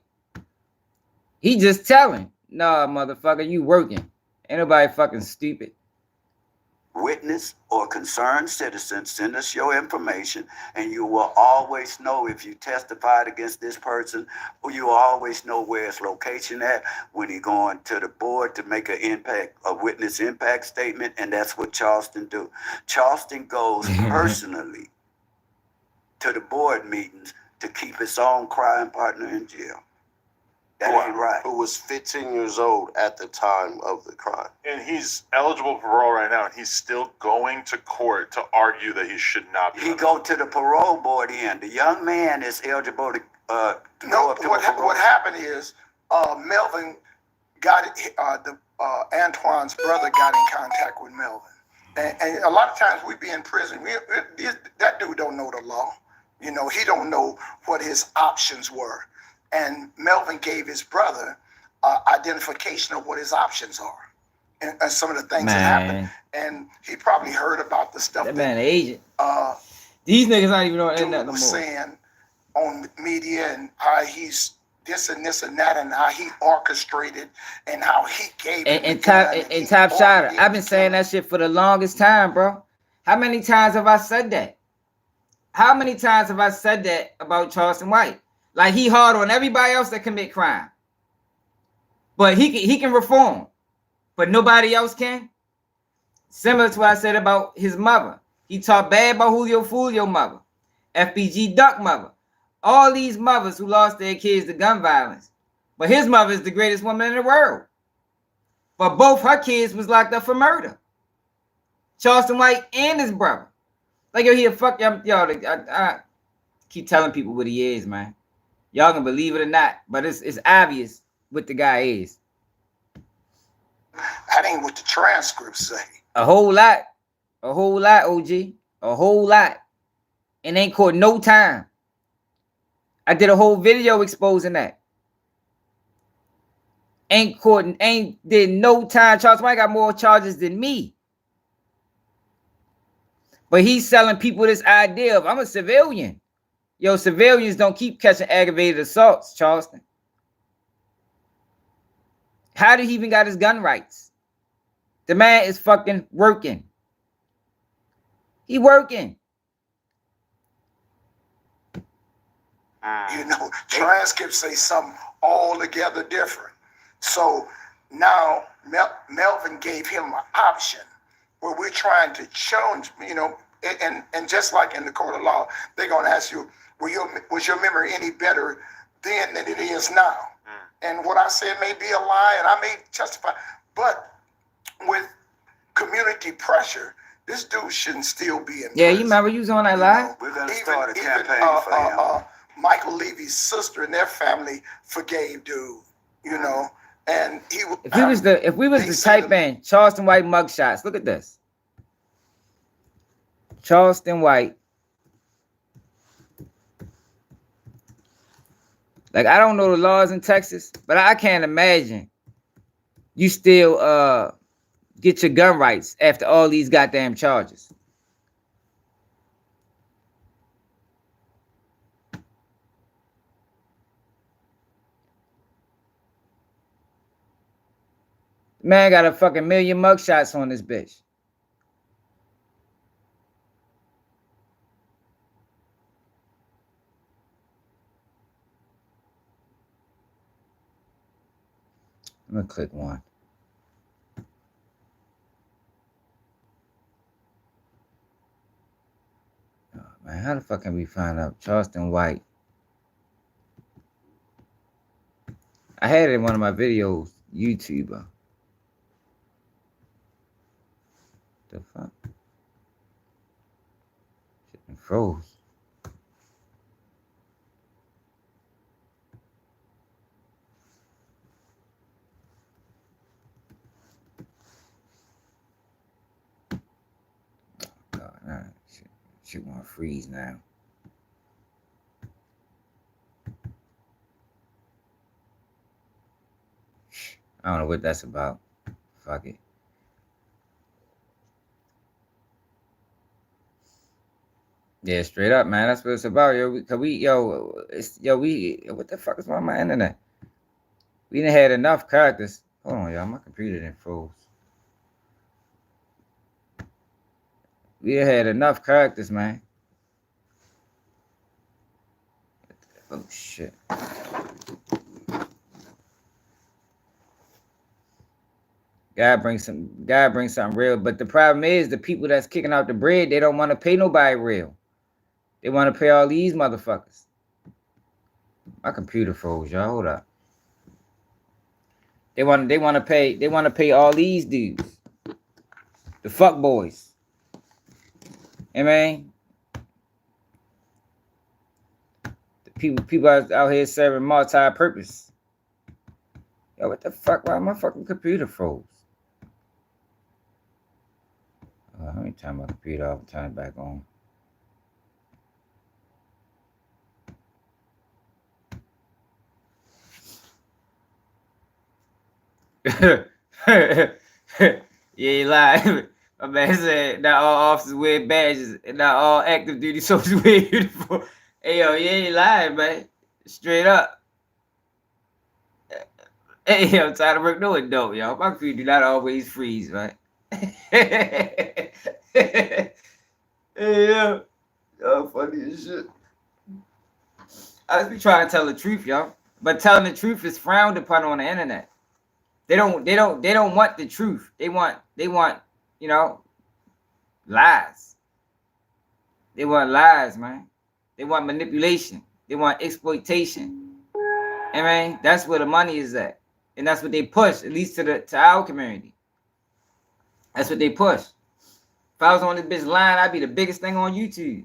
He just telling. Nah, motherfucker, you working. Ain't nobody fucking stupid. Witness or concerned citizen, send us your information, and you will always know if you testified against this person, or you will always know where his location at when he going to the board to make a witness impact statement, and that's what Charleston do. Charleston goes personally to the board meetings to keep his own crime partner in jail. That ain't right. Who was 15 years old at the time of the crime. And he's eligible for parole right now, and he's still going to court to argue that he should not be. He go to the parole board end. The young man is eligible to go up to what happened is Melvin got Antoine's brother got in contact with Melvin. And a lot of times we be in prison. That dude don't know the law. You know, he don't know what his options were. And Melvin gave his brother identification of what his options are and some of the things that happened. And he probably heard about the stuff that man agent. These niggas not even on internet no more. Saying on media and how he's this and this and that and how he orchestrated and how he gave and top shotter. I've been saying that shit for the longest time, bro. How many times have I said that? How many times have I said that about Charleston White? Like he hard on everybody else that commit crime. But he can reform. But nobody else can. Similar to what I said about his mother. He talked bad about Julio mother. FBG Duck mother. All these mothers who lost their kids to gun violence. But his mother is the greatest woman in the world. But both her kids was locked up for murder. Charleston White and his brother. Like, yo, he'll fuck y'all. I keep telling people what he is, man. Y'all can believe it or not, but it's obvious what the guy is. That ain't what the transcripts say. A whole lot, OG. A whole lot. And ain't caught no time. I did a whole video exposing that. Ain't did no time. Charles White got more charges than me. But he's selling people this idea of I'm a civilian. Yo, civilians don't keep catching aggravated assaults, Charleston. How did he even got his gun rights? The man is fucking working. He working. You know, transcripts say something altogether different. So now Melvin gave him an option where we're trying to challenge, you know, and just like in the court of law, they're going to ask you, was your memory any better then than it is now? And what I said may be a lie, and I may justify, but with community pressure, this dude shouldn't still be in prison. Yeah, you remember you was on that live? We're going to start a campaign for him. Michael Levy's sister and their family forgave dude, you know, and he. If we was to type in Charleston White mugshots, look at this. Charleston White. Like, I don't know the laws in Texas, but I can't imagine you still get your gun rights after all these goddamn charges. Man got a fucking million mugshots on this bitch. I'm gonna click one. Oh, man, how the fuck can we find out Charleston White I had it in one of my videos. YouTuber. The fuck? Shit done froze. God, nah, shit wanna freeze now. I don't know what that's about. Fuck it. Yeah, straight up, man. That's what it's about, yo. What the fuck is wrong with my internet? We done had enough characters. Hold on, y'all. My computer done froze. We done had enough characters, man. Oh shit. God bring something real. But the problem is the people that's kicking out the bread, they don't want to pay nobody real. They want to pay all these motherfuckers. My computer froze, y'all. Hold up. They want to pay all these dudes. The fuck boys. You know what I mean? The people out here serving multi-purpose. Yo, what the fuck? Why my fucking computer froze? Let me turn my computer off and turn it back on. Yeah, you lied. My man said not all officers wear badges and not all active duty soldiers wear uniform. Hey, yo, you ain't lying, man. Straight up. Hey, I'm tired of work. No, it don't, y'all. My computer do not always freeze, right? Hey, yo. Y'all funny as shit. I just be trying to tell the truth, y'all. But telling the truth is frowned upon on the internet. They don't want the truth. They want, you know, lies. They want lies, man. They want manipulation. They want exploitation. I mean, that's where the money is at. And that's what they push, at least to our community. That's what they push. If I was on this bitch line, I'd be the biggest thing on YouTube.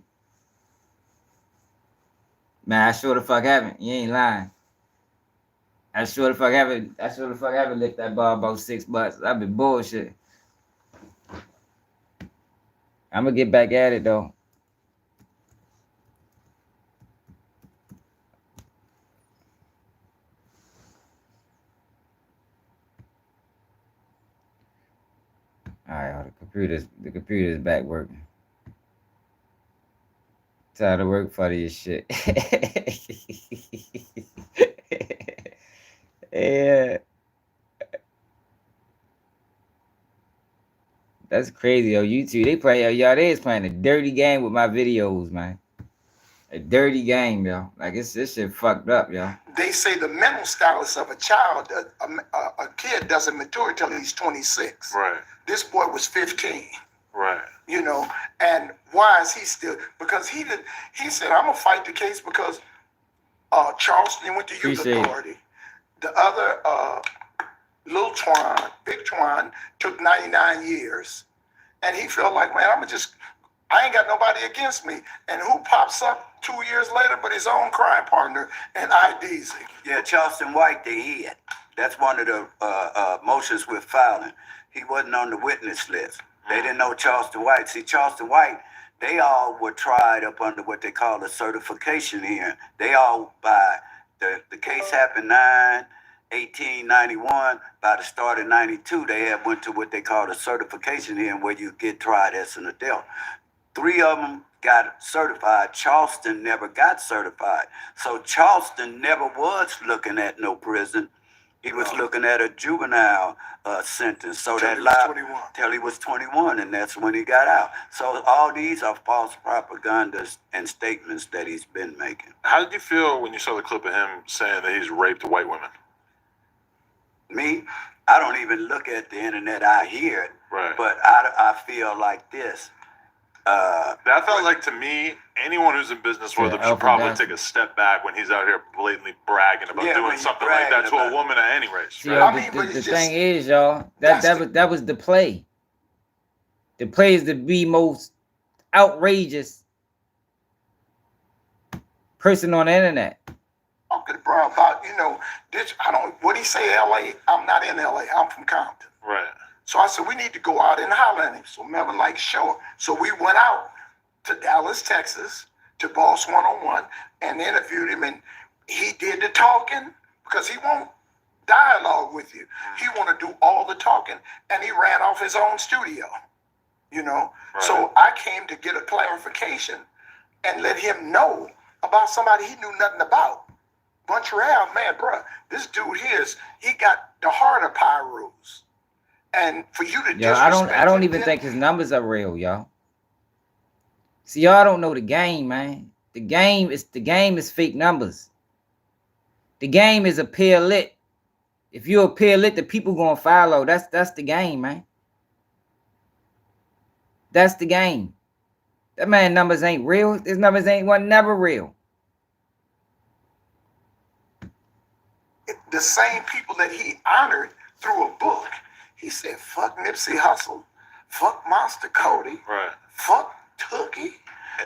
Man, I sure the fuck haven't. You ain't lying. I sure the fuck haven't licked that bar about $6. I've been bullshit. I'm gonna get back at it though. Alright, the computer's back working. Tired of work for this shit. Yeah. That's crazy, yo. YouTube, they is playing a dirty game with my videos, man. A dirty game, yo. Like this shit fucked up, yo. They say the mental status of a child, a kid doesn't mature until he's 26. Right. This boy was 15. Right. You know, and why is he still? Because he said, I'm gonna fight the case because Charleston went to youth authority. The other Big Twan took 99 years. And he felt like, man, I ain't got nobody against me. And who pops up 2 years later but his own crime partner and IDs him? Yeah, Charleston White, they hid. That's one of the motions we're filing. He wasn't on the witness list. They didn't know Charleston White. See, Charleston White, they all were tried up under what they call a certification hearing. They all, by the case happened 1891. By the start of 92, they had went to what they called a certification hearing where you get tried as an adult. 3 of them got certified. Charleston never got certified. So Charleston never was looking at no prison. He was looking at a juvenile sentence. So that till he was 21, and that's when he got out. So all these are false propagandas and statements that he's been making. How did you feel when you saw the clip of him saying that he's raped white women? Me, I don't even look at the internet. I hear it. Right. But I feel like this. That felt like, to me, anyone who's in business with him should probably take a step back when he's out here blatantly bragging about doing something like that to a woman of any race. See, the thing is, y'all, that was the play. The play is to be most outrageous person on the internet. Talking bro about, this, what he say, LA? I'm not in LA, I'm from Compton. Right. So I said, we need to go out and holler at him. So Melvin like, sure. So we went out to Dallas, Texas, to Boss 101 and interviewed him, and he did the talking because he won't dialogue with you. He want to do all the talking, and he ran off his own studio, Right. So I came to get a clarification and let him know about somebody he knew nothing about. Montreal, man, bro, this dude he got the heart of Pyros. And for you to I don't even think his numbers are real, y'all. See, y'all don't know the game, man. The game is fake numbers. The game is appear lit. If you appear lit, the people gonna follow. That's the game, man. That's the game. That man numbers ain't real. His numbers wasn't never real. The same people that he honored through a book. He said, fuck Nipsey Hussle, fuck Monster Cody, right. Fuck Tookie,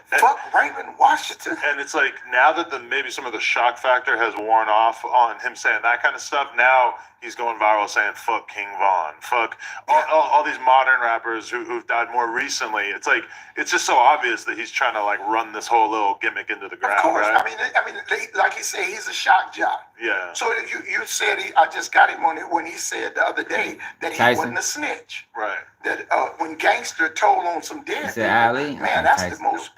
fuck Raymond Washington. And it's like, now that maybe some of the shock factor has worn off on him saying that kind of stuff, now he's going viral saying fuck King Von, fuck all these modern rappers who've died more recently. It's like, it's just so obvious that he's trying to like run this whole little gimmick into the ground. Of course, right? I mean, like he said, he's a shock jock. Yeah. So you said I just got him on it when he said the other day that he wasn't a snitch. Right. That when Gangster told on some dead people, Ali, man, that's the most.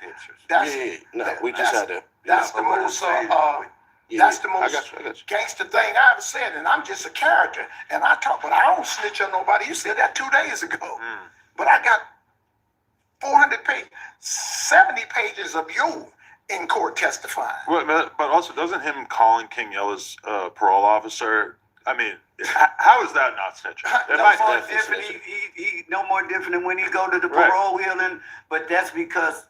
That's the most. That's the most gangster thing I ever said, and I'm just a character. And I talk, but I don't snitch on nobody. You said that 2 days ago. But I got 400 pages, 70 pages of you in court testifying. Well, but also, doesn't him calling King Yella's parole officer? I mean, how is that not snitching? He no more different than when he go to the parole hearing, but that's because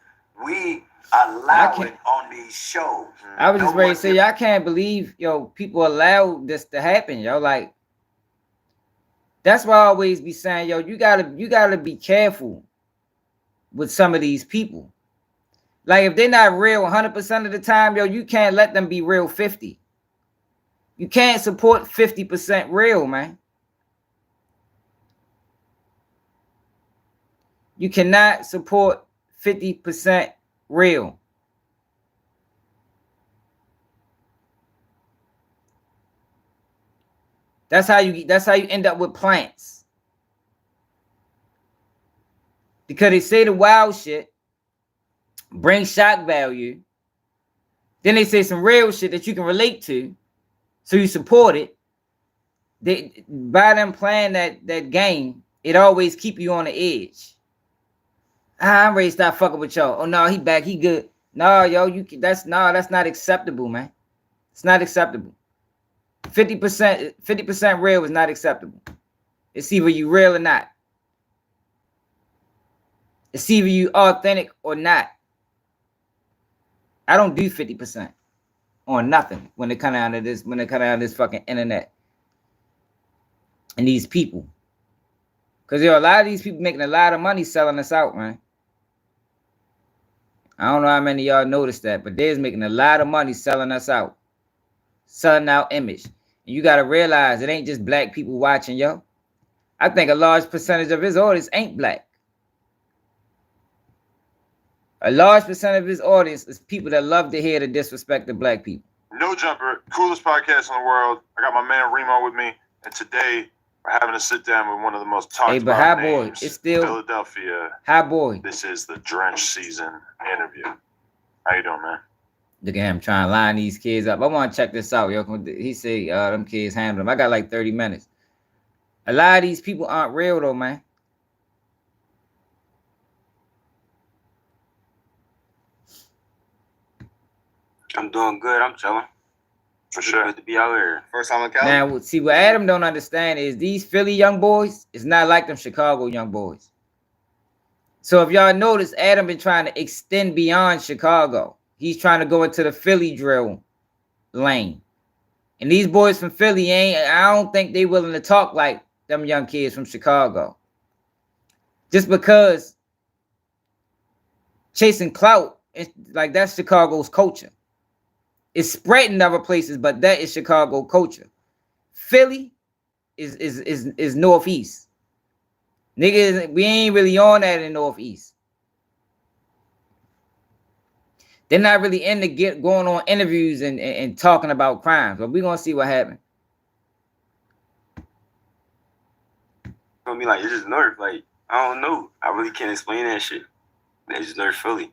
we allow it on these shows. I was just ready to say, I can't believe, people allow this to happen, Like, that's why I always be saying, you gotta be careful with some of these people. Like, if they're not real 100% of the time, you can't let them be real 50. You can't support 50% real, man. You cannot support 50% real. That's how you end up with plants. Because they say the wild shit, bring shock value. Then they say some real shit that you can relate to, so you support it. By them playing that game, it always keep you on the edge. I'm ready to stop fucking with y'all. Oh no, he back, he good. No, that's not acceptable, man. It's not acceptable. 50% real is not acceptable. It's either you real or not. It's either you authentic or not. I don't do 50% on nothing when it comes out of this fucking internet and these people. Because a lot of these people making a lot of money selling us out, man. I don't know how many of y'all noticed that, but they're making a lot of money selling us out. Selling out image. And you got to realize it ain't just black people watching, yo. I think a large percentage of his audience ain't black. A large percentage of his audience is people that love to hear the disrespect of black people. No Jumper, coolest podcast in the world. I got my man Remo with me, and today we're having a sit down with one of the most talked about High names, Boy, it's still Philadelphia. High Boy. This is the Drench season interview. How you doing, man? Look at him trying to line these kids up. I want to check this out, yo. He say them kids handle them. I got like 30 minutes. A lot of these people aren't real though, man. I'm doing good. I'm chilling. For sure. Good to be out here. First time in Cali. Now, see, what Adam don't understand is these Philly young boys is not like them Chicago young boys. So if y'all notice, Adam been trying to extend beyond Chicago. He's trying to go into the Philly drill lane. And these boys from Philly I don't think they willing to talk like them young kids from Chicago. Just because chasing clout, like that's Chicago's culture. It's spreading other places, but that is Chicago culture. Philly is Northeast. Niggas, we ain't really on that in Northeast. They're not really into going on interviews and talking about crimes, but we're gonna see what happens. I mean, like, it's just nerve. Like, I don't know. I really can't explain that shit. They just nerve Philly.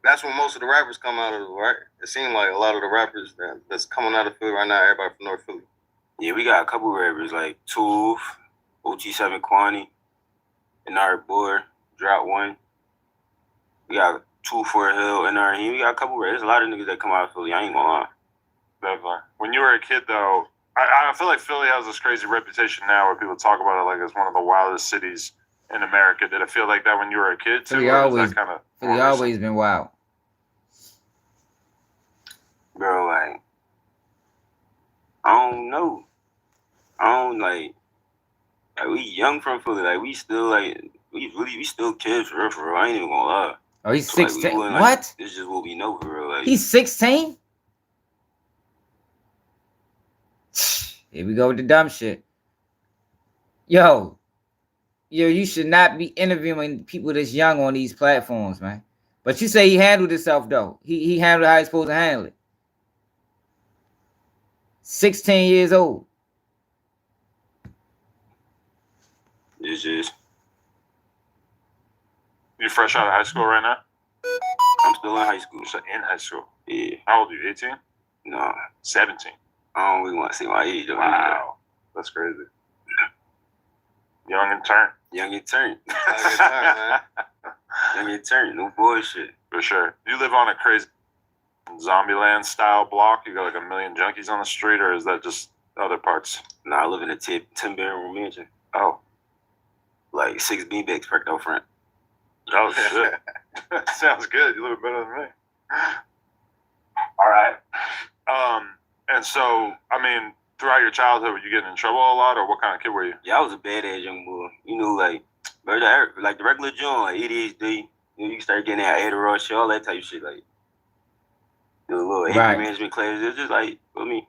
That's when most of the rappers come out of, right? It seems like a lot of the rappers that's coming out of Philly right now, everybody from North Philly. Yeah, we got a couple rappers like Tooth, OG7 Kwani, NR Boy, Drought One. We got 2 for a Hill, NR. We got a couple rappers. There's a lot of niggas that come out of Philly. I ain't gonna lie. Definitely. When you were a kid, though, I feel like Philly has this crazy reputation now where people talk about it like it's one of the wildest cities in America. Did it feel like that when you were a kid too? Philly always been wild. Bro, like, I don't know. Like we young from Philly. Like we still we still kids for real. I ain't even gonna lie. Oh, he's So, like, 16. like, What? This is just what we know for real. Like He's 16? Here we go with the dumb shit. Yo, you should not be interviewing people that's young on these platforms, man. But you say he handled himself, though. He handled how he's supposed to handle it. 16 years old. it's just You fresh out of high school right now? I'm still in high school. So in high school? Yeah. How old are you? 18? No. 17. I don't really want to say my age. Wow. That's crazy. Young and turn. Young and turn. Man. Young and turn. No bullshit. For sure. You live on a crazy Zombieland style block? You got like a million junkies on the street, or is that just other parts? Nah, I live in a 10-bedroom mansion. Oh. Like 6 beanbags parked out front. Oh, shit. Sounds good. You live better than me. All right. And so, I mean, throughout your childhood, were you getting in trouble a lot, or what kind of kid were you? Yeah, I was a badass young boy. You know, like the regular joint, like ADHD. You know, you start getting that Adderall shit, all that type of shit, like the little anger management classes. It's just like, for me,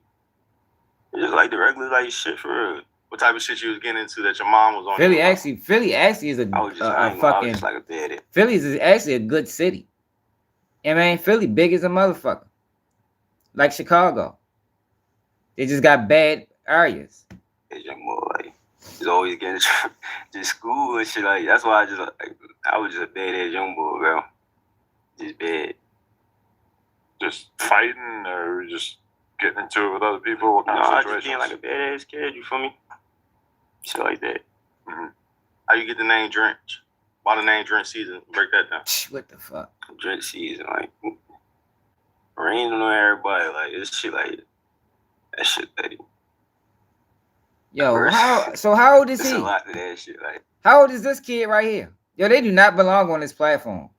it's just like the regular like shit for real. What type of shit you was getting into that your mom was on? Philly actually is a fucking. Like a badass. Philly's is actually a good city. I mean, Philly big as a motherfucker, like Chicago. They just got bad areas. It's young boy, like, he's always getting to school and shit. Like that's why I was just a badass young boy, bro. Just bad. Just fighting, or just getting into it with other people? What kind of situations? Just being like a badass kid. You feel me? Shit like that. Mm-hmm. How you get the name Drench? Why the name Drench Season? Break that down. What the fuck? Drench Season, like raining on everybody. Like this shit, like that shit. Like, yo, how old is he? A lot to that shit. Like, how old is this kid right here? Yo, they do not belong on this platform.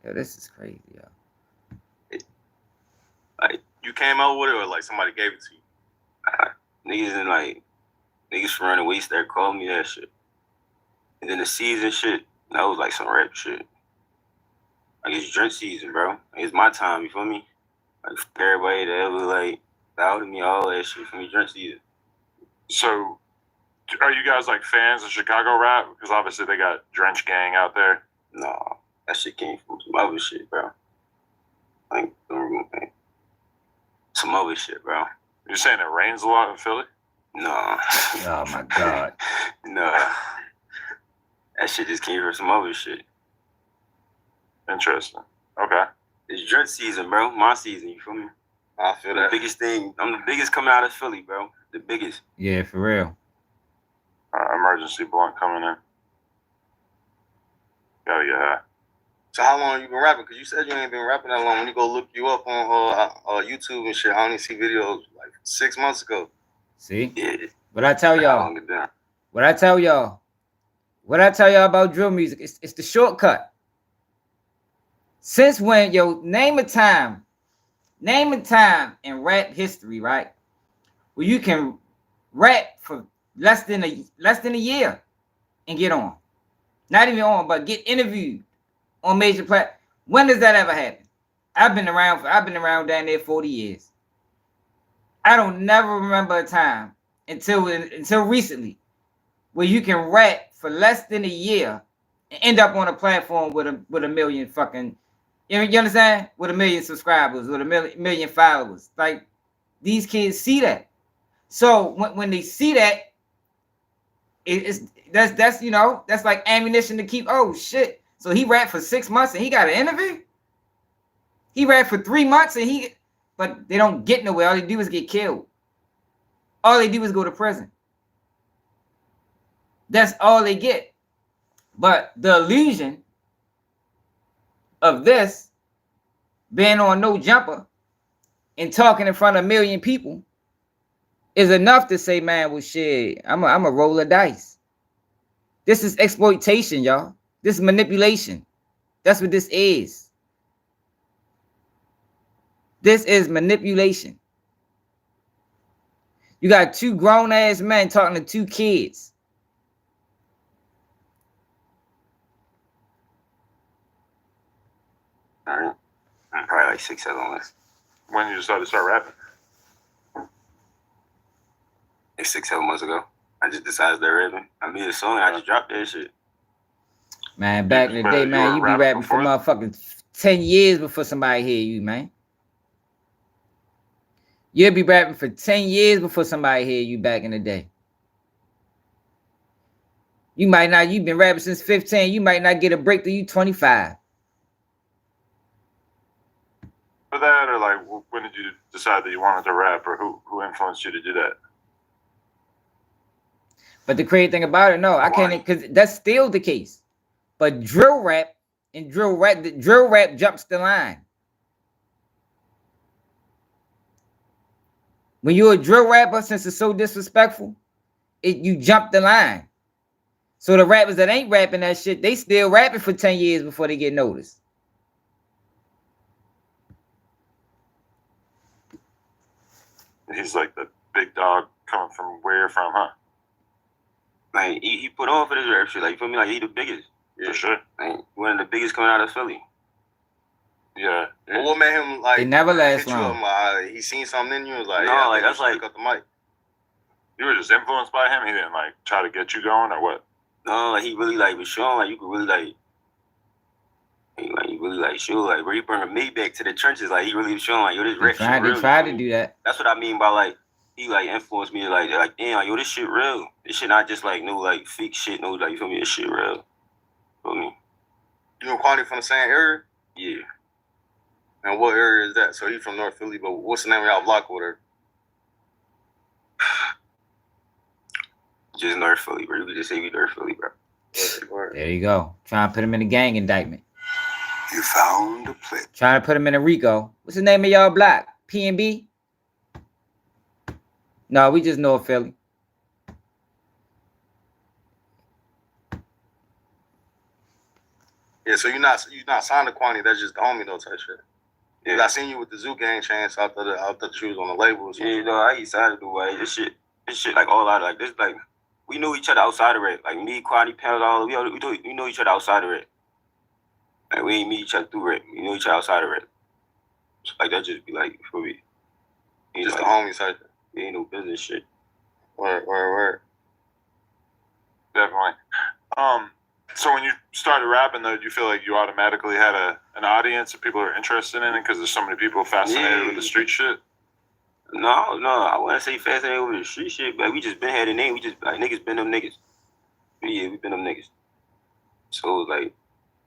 Yo, this is crazy, yo. Like, you came out with it, or like somebody gave it to you? Niggas from running away started calling me that shit. And then the season shit, that was like some rap shit. Like, it's drink season, bro. Like, it's my time, you feel me? Like, everybody that ever like doubted me, all that shit for me, drink season. So, are you guys like fans of Chicago rap? Because obviously they got Drench Gang out there. No, that shit came from some other shit, bro. Like, some other shit, bro. You're saying it rains a lot in Philly? No. Oh my god. No. That shit just came from some other shit. Interesting. Okay. It's drink season, bro. My season, you feel me? I feel that. The biggest thing. I'm the biggest coming out of Philly, bro. The biggest. Yeah, for real. Emergency blunt coming in. Oh yeah. So how long you been rapping? Because you said you ain't been rapping that long. When you go look you up on YouTube and shit, I only see videos like 6 months ago. See? Yeah. What I tell y'all about drill music, it's the shortcut. Since when, name a time in rap history, right? Where you can rap for less than a year and get on. Not even on, but get interviewed on major platforms. When does that ever happen? I've been around down there 40 years. I don't never remember a time until recently where you can rap for less than a year and end up on a platform with a million fucking, you understand? With a million subscribers, with a million followers. Like, these kids see that. So when they see that, that's like ammunition to keep. Oh shit! So he rapped for 6 months and he got an interview. He rapped for 3 months but they don't get nowhere. All they do is get killed. All they do is go to prison. That's all they get. But the illusion of this being on No Jumper and talking in front of 1 million people is enough to say, man, well, shit, I'm a roll of dice. This is exploitation, y'all. This is manipulation. That's what this is. This is manipulation. You got 2 grown-ass men talking to 2 kids. All right. Probably like 6, 7 months. When you decided to start rapping? Like 6, 7 months ago. I just decided to start rapping. I made a song and I just dropped that shit. Man, back in the day, man, you be rapping for motherfucking 10 years before somebody hear you, man. You'll be rapping for 10 years before somebody hear you back in the day. You've been rapping since 15. You might not get a break till you 25. For that, or like, when did you decide that you wanted to rap, or who influenced you to do that? But the crazy thing about it, no, I can't, because that's still the case. But drill rap jumps the line. When you're a drill rapper, since it's so disrespectful, you jump the line. So the rappers that ain't rapping that shit, they still rapping for 10 years before they get noticed. He's like the big dog coming from where you're from, huh? Like, he put on for this rap shit. Like, you feel me? Like, he the biggest. Yeah, for sure. Like, one of the biggest coming out of Philly. Yeah. Well, what made him like? They never last hit you long. up, he seen something in you. Was like, No, yeah, like, that's like pick up the mic. You were just influenced by him. He didn't like try to get you going, or what? No, like, he really like was showing like you could really like. He really like show like where he bringing me back to the trenches. Like, he really was showing like, yo, this rap shit real. They tried to do that. That's what I mean by like he like influenced me like damn, yo, this shit real. This shit not just like no like fake shit. No, like, you feel me? This shit real. Feel me? You and Quanti from the same area? Yeah. And what area is that? So he from North Philly, but what's the name of y'all block with her? Just North Philly, bro. You could just say we North Philly, bro. There you go. Trying to put him in a gang indictment. You found a place. Trying to put him in a RICO. What's the name of y'all block? P&B? No, we just North Philly. Yeah, so you're not signed to Quanti. That's just the homie though type shit. Yeah, I seen you with the Zoo Gang chain, so I thought you was on the label. Yeah, you know, I decided to do like this shit like all out like this. Like, we knew each other outside of it. Like, me, Quanti, Pound, all we know each other outside of it. Like, we ain't meet each other through it. We know each other outside of it. So, like, that just be like for me. Just like, the homies type. Ain't no business shit. Word. Definitely. So when you started rapping, though, did you feel like you automatically had an audience of people who are interested in it because there's so many people fascinated with the street shit? No, I wouldn't say fascinated with the street shit, but we just been had a name. We just like niggas been them niggas. Yeah, we been them niggas. So like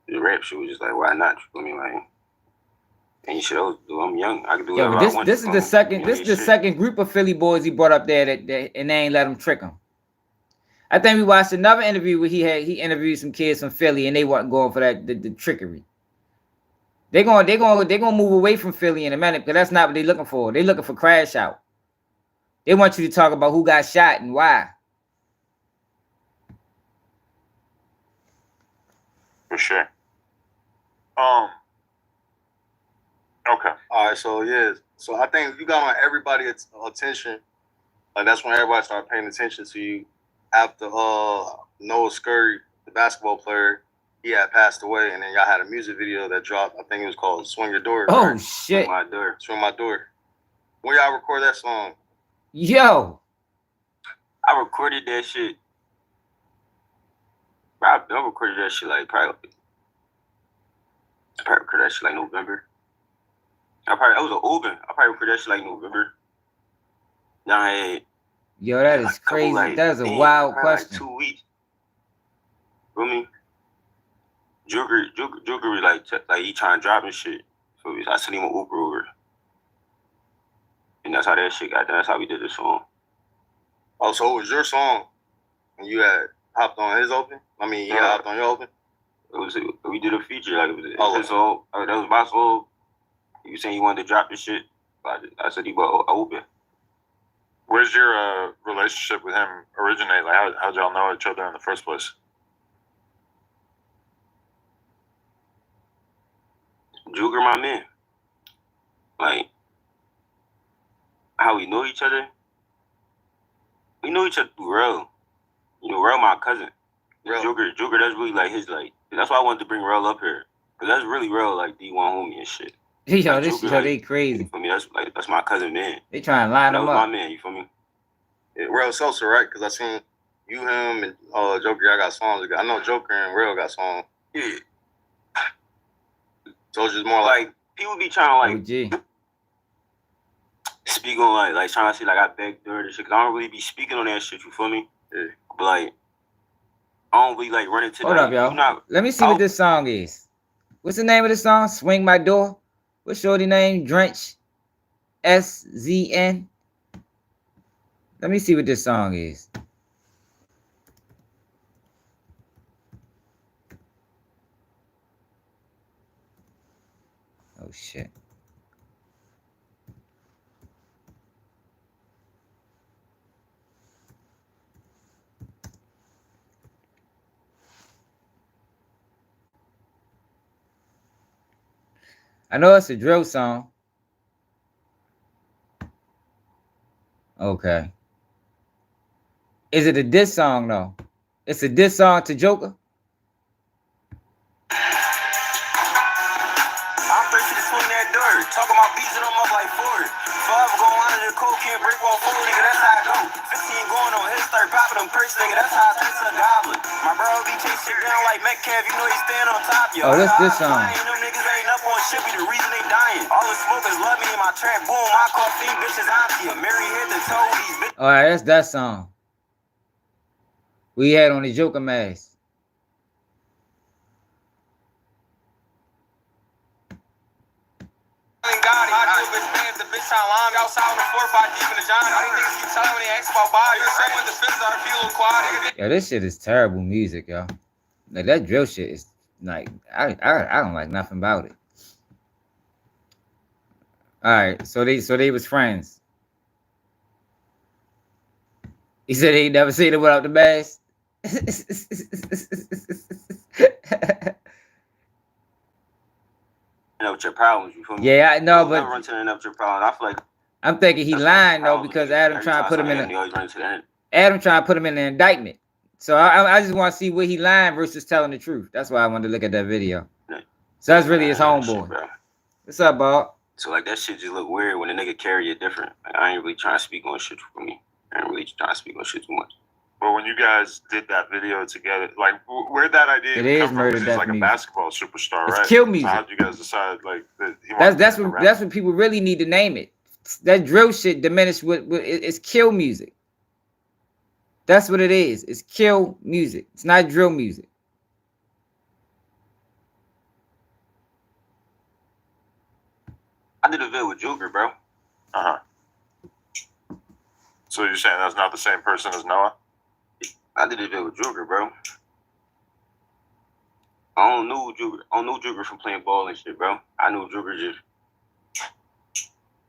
the rap shit was just like, why not? You feel me? Like, ain't shit else to do. I'm young. I can do whatever I want. This is the second. This is the second group of Philly boys he brought up there that and they ain't let him trick him. I think we watched another interview where he interviewed some kids from Philly and they weren't going for that the trickery. They're gonna move away from Philly in a minute because that's not what they're looking for. They're looking for crash out. They want you to talk about who got shot and why. For sure. Okay. All right, so yeah, so I think you got on everybody's attention. Like that's when everybody started paying attention to you. After Noah Scurry, the basketball player, he had passed away, and then y'all had a music video that dropped. I think it was called "Swing Your Door." Oh right? shit! Swing My Door. Swing My Door. When y'all record that song? Yo, I recorded that shit. I recorded that shit like probably recorded that shit like November. It was an open. I probably recorded that shit like November. Now I had yo, that is crazy. That's a wild question. Like 2 weeks. Feel me? Joker was like he trying to drop and shit. So I sent him an Uber over. And that's how that shit got done. That's how we did the song. Oh, so it was your song and you had hopped on his open? I mean, you hopped on your open? We did a feature. Like, it was his song. That was my song. He was saying he wanted to drop this shit. I said he bought open. Where's your relationship with him originate? Like, how'd y'all know each other in the first place? Joker, my man. Like, how we know each other? We know each other through Rel. You know, Rel my cousin. Joker, that's really like his, like, that's why I wanted to bring Rel up here. Cause that's really Rel, like D1 homie and shit. Yo, like, this Joker, yo, they crazy. You feel me? That's my cousin, man. They trying to line that him was up. My man, you feel me? Yeah, Rel Sosa, right? Because I seen you, him, and Joker, y'all got songs together. I know Joker and Rel got songs. Yeah. So it's just more like people be trying to like OG. Speak on like trying to say like I backdoor and shit. Cause I don't really be speaking on that shit. You feel me? Yeah. But like I don't really like run into. Hold up, y'all. Let me see what this song is. What's the name of the song? Swing My Door. What's shorty name? Drench. SZN. Let me see what this song is. Oh shit. I know it's a drill song. Okay. Is it a diss song though? It's a diss song to Joker? I'm thirsty to swing that door. Talking about beating them up like Ford. Forever going out of the coke, can't break one fool, nigga. That's how I go. 15 going on his start popping them perks, nigga. That's how I taste a goblin. My bro be chasing shit down like Metcalf. You know he stand on top, yo. Oh, that's this song. Them niggas ain't up on shit. Be the reason they dying. All the smokers love me in my trap. Boom, my coffee bitches auntie. Mary hit the toe. These bitches. All right, that's that song. We had on the Joker mask. God, I do a bitch fans, the bitch on line, outside on the 4-5 deep in the John. I didn't keep telling when they ask about body. You're saying when the fifth are feel quad. Yo, this shit is terrible music, yo. Like that drill shit is like I don't like nothing about it. All right, so they was friends. He said he never seen it without the mask. With your problems, you feel me? Yeah, I know, Don't but never run to the end of your problems. I feel like I'm thinking he lying though because Adam trying to put him in. Adam trying to put him in an indictment. So I just want to see where he lying versus telling the truth. That's why I wanted to look at that video. So that's really his homeboy. Shit, What's up, Bob? So like that shit just look weird when a nigga carry it different. Like, I ain't really trying to speak on shit for me. I ain't really trying to speak on shit too much. But when you guys did that video together, like where'd that idea It is come from? murder 'Cause he's death like music. a basketball superstar, It's right? kill music. So how'd you guys decide like that he wanted That's to rap? what people really need to name it. That drill shit diminished with it's kill music. That's what it is. It's kill music. It's not drill music. I did a video with Joker, bro. So you're saying that's not the same person as Noah? I did a video with Joker, bro. I don't know Joker from playing ball and shit, bro. I knew Joker just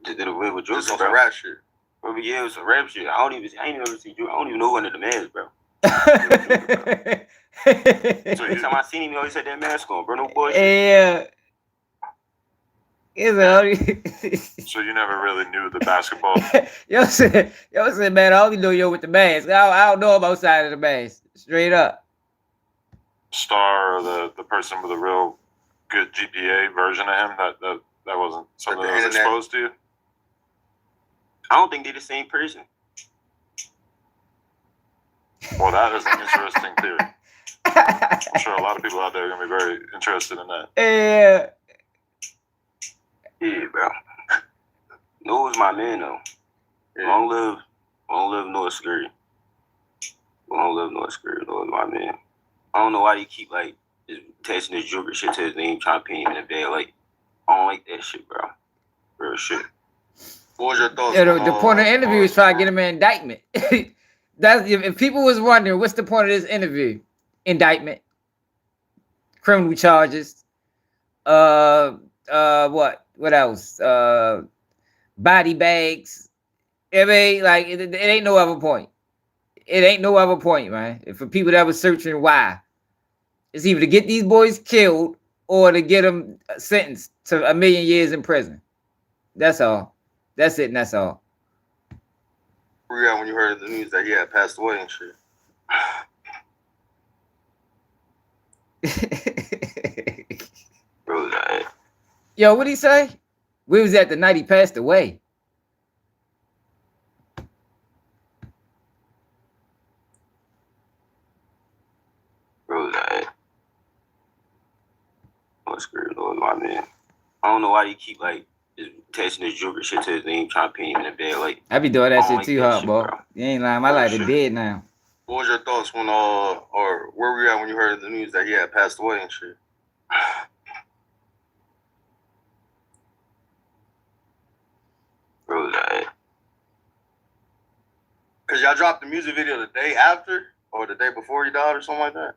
did a video with Joker, Just on bro. some rap shit. Bro, but yeah, it was some rap shit. I ain't even ever see Joker. I don't even know one of the mask, bro. So every time I seen him, he always had that mask on, bro. No bullshit. Yeah. So you never really knew the basketball. Yo said, man, I only know you with the mask. I don't know him outside of the mask. Straight up. Star or the person with a real good GPA version of him that wasn't something that was exposed to you? I don't think they're the same person. Well, that is an interesting theory. I'm sure a lot of people out there are gonna be very interested in that. Yeah. Yeah, bro. No, it's my man though. Yeah. Long live North Scurry. Long live North Scurry. No, it's my man. I don't know why you keep like just attaching this Joker shit to his name, trying to paint him in the bed. Like, I don't like that shit, bro. Real shit. What was your thoughts? Yeah, the point of the interview is trying to get him an indictment. That's if people was wondering what's the point of this interview, indictment, criminal charges, what else? Body bags. I mean, like it ain't no other point. It ain't no other point, man. For people that was searching why, it's either to get these boys killed or to get them sentenced to 1 million years in prison. That's all. That's it, and that's all. Where you at when you heard the news that he had passed away and shit? Bro, yo, what'd he say? We was at the night he passed away. Bro, North Scurry, Lord, my man. I don't know why you keep like just attaching this Joker shit to his name, trying to paint him in the bed. Like, I be doing that shit like too that hard, shit, bro. bro. You ain't lying. My life is dead now. What was your thoughts when or where were you at when you heard the news that he had passed away and shit? Bro, Cause y'all dropped the music video the day after or the day before he died or something like that?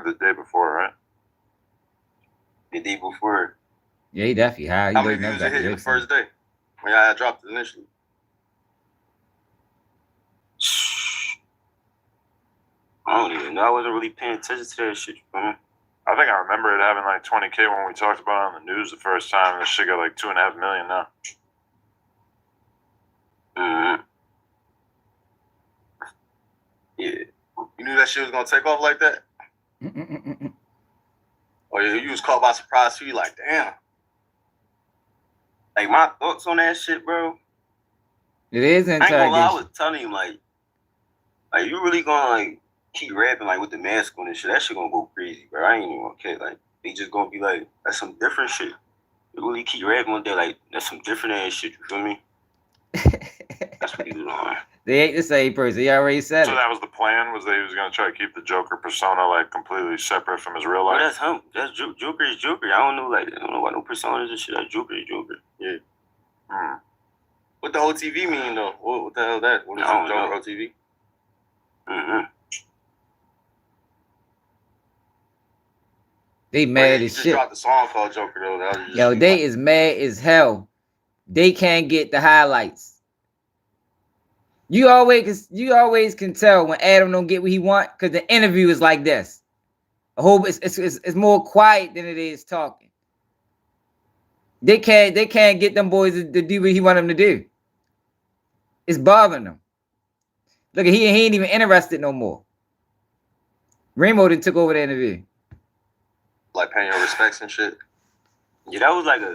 The day before, right? The day before. Yeah, he definitely high. How many views it hit in the first day when y'all had dropped it initially? I don't even know. I wasn't really paying attention to that shit, bro. I think I remember it having like 20K when we talked about it on the news the first time, and this shit got like 2.5 million now. Mm-hmm. Yeah. You knew that shit was gonna take off like that? Or you was caught by surprise too? You like, damn. Like, my thoughts on that shit, bro. It is I ain't gonna lie, I interrogation. was telling him, like you really gonna, like, keep rapping, like, with the mask on and shit. That shit gonna go crazy, bro. I ain't even gonna care. Like, they just gonna be like, that's some different shit. You really keep rapping on there, like, that's some different ass shit, you feel me? That's what he was on. They ain't the same person. He already said So it. that was the plan, was that he was going to try to keep the Joker persona like completely separate from his real Well, life? that's him. That's Joker is Joker. I don't know about no personas and shit. That's Joker is Joker. Yeah. What the OTV mean though? What the hell is that? What is I don't Joker know. OTV? Mm-hmm. They Oh, yeah, mad you as just shit. dropped a song called Joker though. That was just Yo, they is mad as hell. They can't get the highlights. You always can tell when Adam don't get what he want because the interview is like this. It's more quiet than it is talking. They can't get them boys to do what he want them to do. It's bothering them. Look, he ain't even interested no more. Remo done took over the interview. like paying your respects and shit. Yeah, that was like I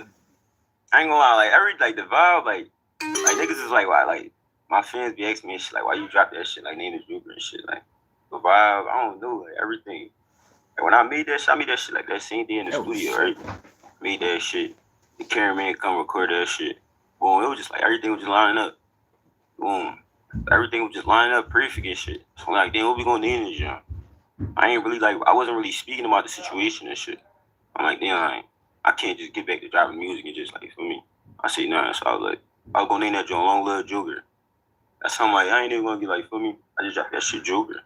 ain't gonna lie, like the vibe, like niggas is like, why, like, my fans be asking me and shit, like, why you drop that shit, like, name is Joker and shit, like, the vibe, I don't know, like, everything. Like, when I made that shit like that same day in the studio, right? Made that shit. The cameraman come record that shit. Boom, it was just like, everything was just lining up. Boom. Everything was just lining up perfect and shit. So I'm like, damn, what we gonna do in this job? I wasn't really speaking about the situation and shit. I'm like, damn, I can't just get back to dropping music and just, like, for me. I say, nah, so I was like, I was gonna name that joint Long Live Joker. That's how I'm like, I ain't even gonna be like, for me, I just dropped that shit Joker.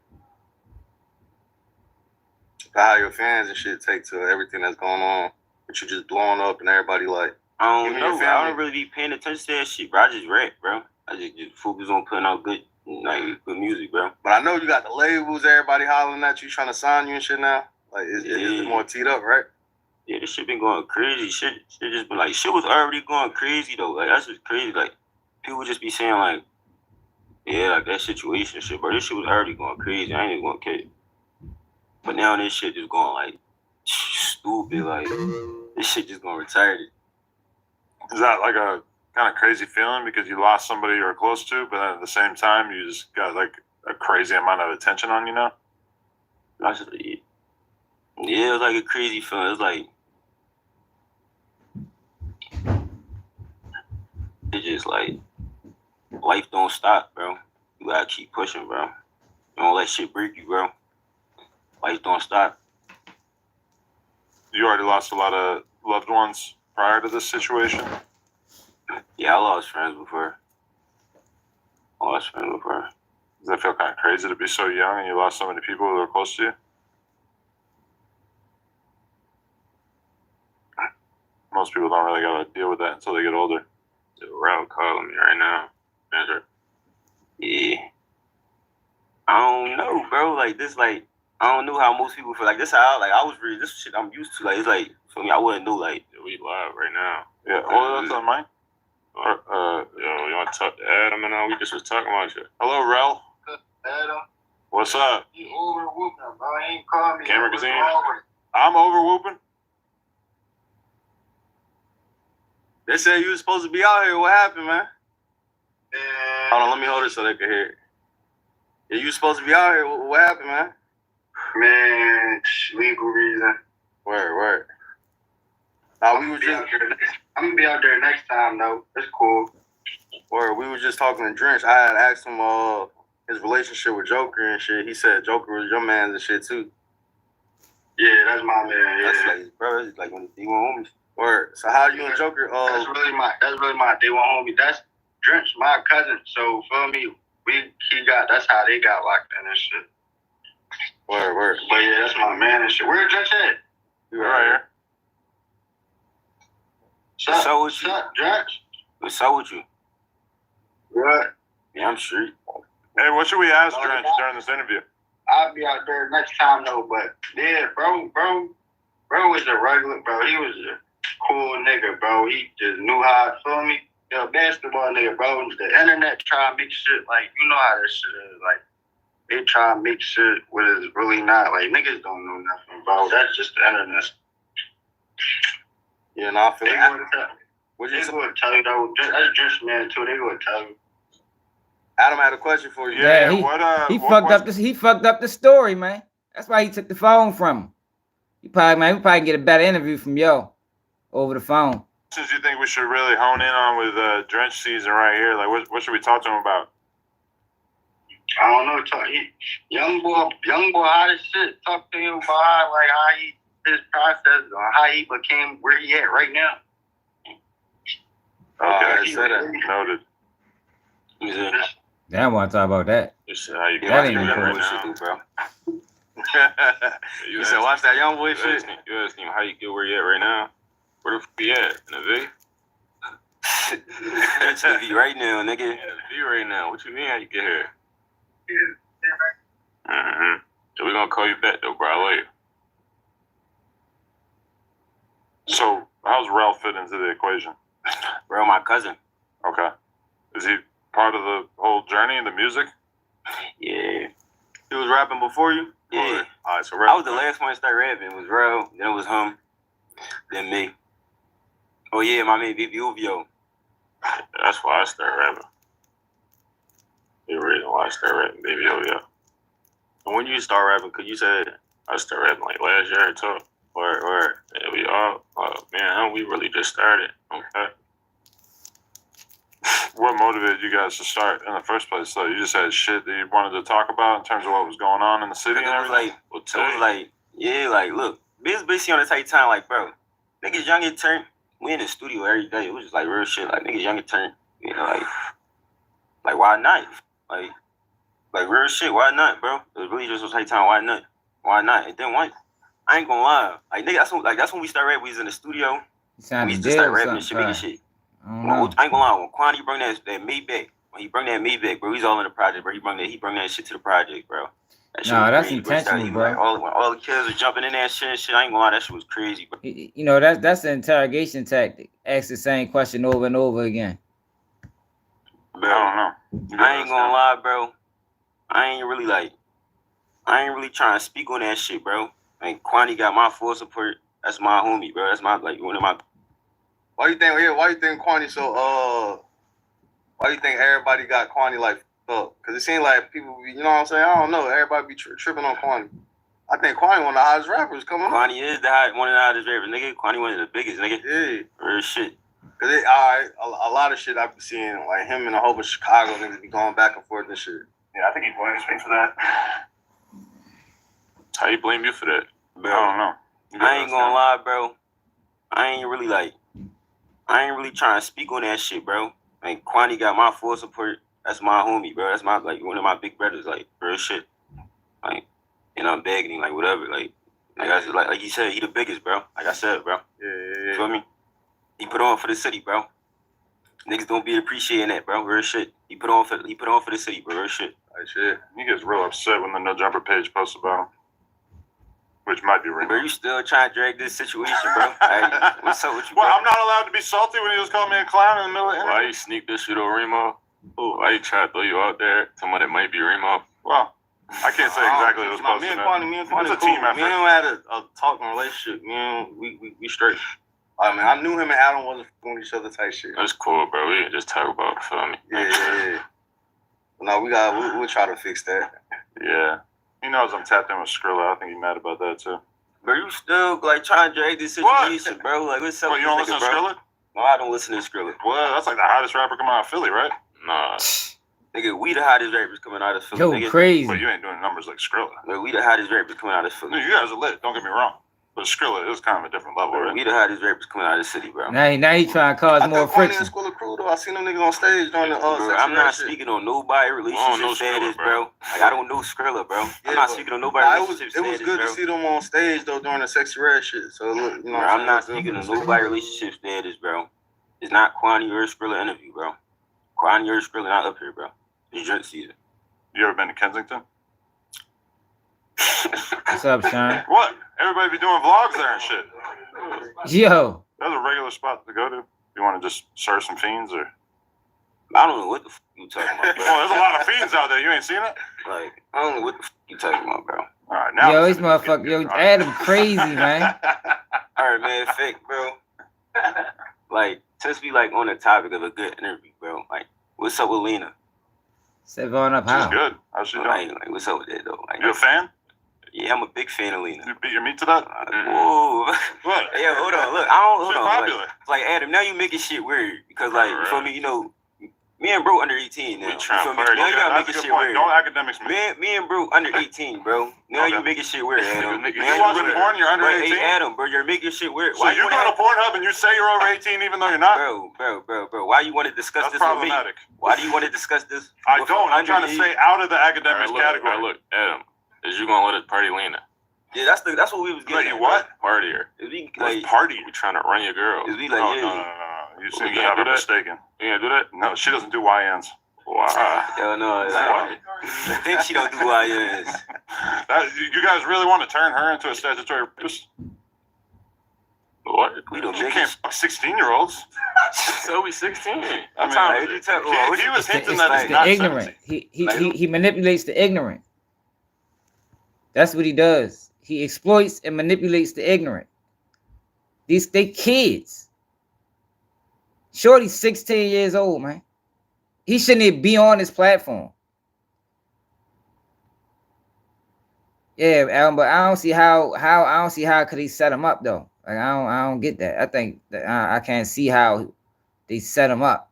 How your fans and shit take to everything that's going on, but you just blowing up and everybody like I You don't and your know. I family? don't really be paying attention to that shit, bro. I just rap, bro. I just focus on putting out good music, bro. But I know you got the labels, everybody hollering at you, trying to sign you and shit now. Like, it's more teed up, right? Yeah, this shit been going crazy. Shit just been like, shit was already going crazy though. Like, that's just crazy. Like, people just be saying like, yeah, like that situation shit, bro. This shit was already going crazy. I ain't even gonna care. But now this shit just going like stupid. Like, this shit just going retarded. Is that like a kind of crazy feeling because you lost somebody you were close to, but then at the same time you just got like a crazy amount of attention on you now? That's just, yeah, it was like a crazy feeling. It was like it's just like life don't stop, bro. You gotta keep pushing, bro. You don't let shit break you, bro. Life don't stop. You already lost a lot of loved ones prior to this situation? Yeah, I lost friends before. Does that feel kind of crazy to be so young and you lost so many people who are close to you? Most people don't really got to deal with that until they get older. Ralph calling me right now. Yeah. I don't know, bro. Like this, like I don't know how most people feel. Like this, how like I was really this shit I'm used to. Like it's like for me, I wouldn't know. Like we live right now. Yeah. Oh, that's on mine. Yo, you want to talk to Adam and all? We just was talking about shit. Hello, Rel. Adam. What's up? You over whooping, bro. Ain't called me. Camera Kazine. I'm over whooping. They said you was supposed to be out here. What happened, man? Hold on, let me hold it so they can hear it. Yeah, you was supposed to be out here. What happened, man? Man, legal reason. Word. Now we was just. I'm gonna be out there next time though. It's cool. Word, we was just talking to Drench. I had asked him his relationship with Joker and shit. He said Joker was your man and shit too. Yeah, that's my man. Yeah. That's like, bro, it's like when the D1 homies. Word. So how you and Joker? That's really my day one homie. That's Drench, my cousin. So feel me, that's how they got locked in and shit. Word. But yeah, that's my man and shit. Where Drench at? You right here. What's up with you? Drench? What's up with you? What? Yeah, I'm straight. Hey, what should we ask Drench during this interview? I'll be out there next time though. But yeah, bro was a regular, bro. He was a cool nigga, bro. He just knew how to feel me. Yo, basketball nigga, bro. The internet try to make shit like you know how this shit is. Like they try to make shit what is really not. Like niggas don't know nothing, bro. That's just the internet. Yeah, no, I feel like they would tell you though. That's just man too. They would tell you. Adam had a question for you. Yeah, he fucked up the story, man. That's why he took the phone from him. We probably can get a better interview from yo over the phone. Since you think we should really hone in on with Drench season right here, like what should we talk to him about? I don't know. Young boy, how this shit. Talk to him about how his process or how he became where he at right now. Okay, noted. Yeah, I want to talk about that. How you that ain't important. Right bro. You said watch that young boy shit. You asked him how you get where you at right now. Where the f you at? In the V? It's the V right now, nigga. Yeah, the V right now. What you mean how you get here? Mm-hmm. So we gonna call you back though, bro. I love you. So how's Ralph fit into the equation? Bro, my cousin. Okay. Is he part of the whole journey in the music? Yeah. He was rapping before you? Yeah. All right, so I was the last one to start rapping. It was Rel, then it was him, then me. Oh yeah, my man Vivi Uvio. That's why I started rapping. The reason why I started rapping, Baby Uvio. And when you start rapping, cause you said I started rapping like last year or two. Or yeah, we all, man, we really just started. Okay. What motivated you guys to start in the first place? So you just had shit that you wanted to talk about in terms of what was going on in the city and everything? Look, biz basically on the tight time, like, bro, niggas young and turn, we in the studio every day. It was just like real shit, like niggas young and turn, you know, like why not? Like real shit, why not, bro? It was really just a tight time, why not? And then I ain't gonna lie, like nigga, that's when we started. We was in the studio. He signed We a used to deal start or rapping and something. shit, making shit. I don't know. I ain't gonna lie, when Kwani bring that Maybach, when he bring that Maybach, bro, he's all in the project, bro. He bring that shit to the project, bro. That shit Nah, was that's crazy, intentional, He was bro. like, all the kids was jumping in that shit. I ain't gonna lie, that shit was crazy, bro. You know, that's an interrogation tactic. Ask the same question over and over again. Bro, I don't know. I ain't gonna lie, bro. I ain't really trying to speak on that shit, bro. Like Kwani got my full support. That's my homie, bro. That's my one of my. Why you think Kwani so why you think everybody got Kwani like up? Cause it seems like people, you know what I'm saying? I don't know. Everybody be tripping on Kwani. I think Kwani one of the hottest rappers coming up. Kwani is one of the hottest rappers, nigga. Kwani one of the biggest, nigga. Yeah. Real shit. Cause a lot of shit I've been seeing, like him and a whole bunch of Chicago niggas be going back and forth and shit. Yeah, I think he blames me for that. How you blame you for that? Bro, I don't know. I ain't gonna lie, bro. I ain't really trying to speak on that shit, bro. Like Kwani got my full support. That's my homie, bro. That's my one of my big brothers, like real shit. Like, and I'm begging him, like whatever, like he said, he the biggest, bro. Like I said, bro. Yeah. You feel me? He put on for the city, bro. Niggas don't be appreciating that, bro. Real shit. He put on for the city, bro. Real shit. Like shit. He gets real upset when the No Jumper page posts about him, which might be real. Bro, you still trying to drag this situation, bro? Like, what's up with you, bro? Well, I'm not allowed to be salty when he just called me a clown in the middle of the interview. Why you sneak this shit on Remo? Why you try to throw you out there? Somebody that might be Remo? Well, I can't say exactly what was supposed Me to and be. Kwani It's cool. a team effort. Me and him had a talking relationship. We straight. I mean, I knew him and Adam wasn't on each other type shit. That's cool, bro. We can just talk about it, feel me? Yeah. No, we'll try to fix that. Yeah. He knows I'm tapped in with Skrilla. I think he's mad about that too. Bro, you still like trying to drag this situation, bro? Like, what's up? Well, you don't listen to Skrilla? No, I don't listen to Skrilla. Well, that's like the hottest rapper coming out of Philly, right? Nah. Nigga, we the hottest rappers coming out of Philly. Yo, nigga. crazy. But you ain't doing numbers like Skrilla. Like, we the hottest rappers coming out of Philly. You guys are lit. Don't get me wrong. But Skrilla is kind of a different level, right? We the hottest rappers coming out of the city, bro. Now he trying to cause more friction. School of Crew, though. I seen them niggas on stage during the Bro, I'm not speaking on nobody relationship status, bro. Like, I don't know Skrilla, bro. I'm not speaking on nobody relationship status, It was good to see them on stage though during the Sexy Red shit. So look, you know, bro, I'm not speaking on nobody relationship status, bro. It's not Kwani or Skrilla interview, bro. Kwani or Skrilla not up here, bro. It's drink season. You ever been to Kensington? What's up, Sean? What? Everybody be doing vlogs there and shit. Yo. That's a regular spot to go to. You want to just serve some fiends or? I don't know what the f you talking about, bro. Well, there's a lot of fiends out there. You ain't seen it? Like, I don't know what the f you talking about, bro. All right, now. Yo, this motherfucker. Yo, Adam crazy, man. All right, man. Fake, bro. Like, since we like on the topic of a good interview, bro. Like, what's up with Lena? Set going up how? She's good. How's she doing? Like, what's up with that though? Like, you a fan? Yeah, I'm a big fan of Lena. You beat your meat to that? Whoa. What? Yeah, hold on. Look, hold She's on. popular. Like Adam, now you making shit weird because, like, you feel me? You know, me and bro under 18 now. We trying you to feel me? party. Now you gotta That's make a shit good point. weird. Don't academics me. Me and bro under 18, bro. Now you making shit weird, Adam. You watching porn? You're under 18? Hey, Adam, bro, you're making shit weird. So you go to Pornhub and you say you're over 18 even though you're not? Bro. Why you want to discuss That's this with me? problematic. Why do you want to discuss this? I don't. I'm trying to stay out of the academics category. Right, look, Adam, is you gonna let us party Lena? Yeah, that's what we was getting. Let you what? Party her. Is we What's like party? We trying to run your girl. Is we like No. You seem to have her mistaken. You gonna do that? No, she doesn't do YNs. Wow. Hell no. Like, I think she don't do YNs. You guys really want to turn her into a statutory rapist? What? We don't You make can't fuck 16-year-olds. So we 16. I mean, he was hinting It's that the he's not ignorant. 17. He manipulates the ignorant. That's what he does. He exploits and manipulates the ignorant. They kids. Shorty's 16 years old, man. He shouldn't even be on this platform. Yeah, Alan, but I don't see how could he set him up though. Like I don't get that. I think that I can't see how they set him up.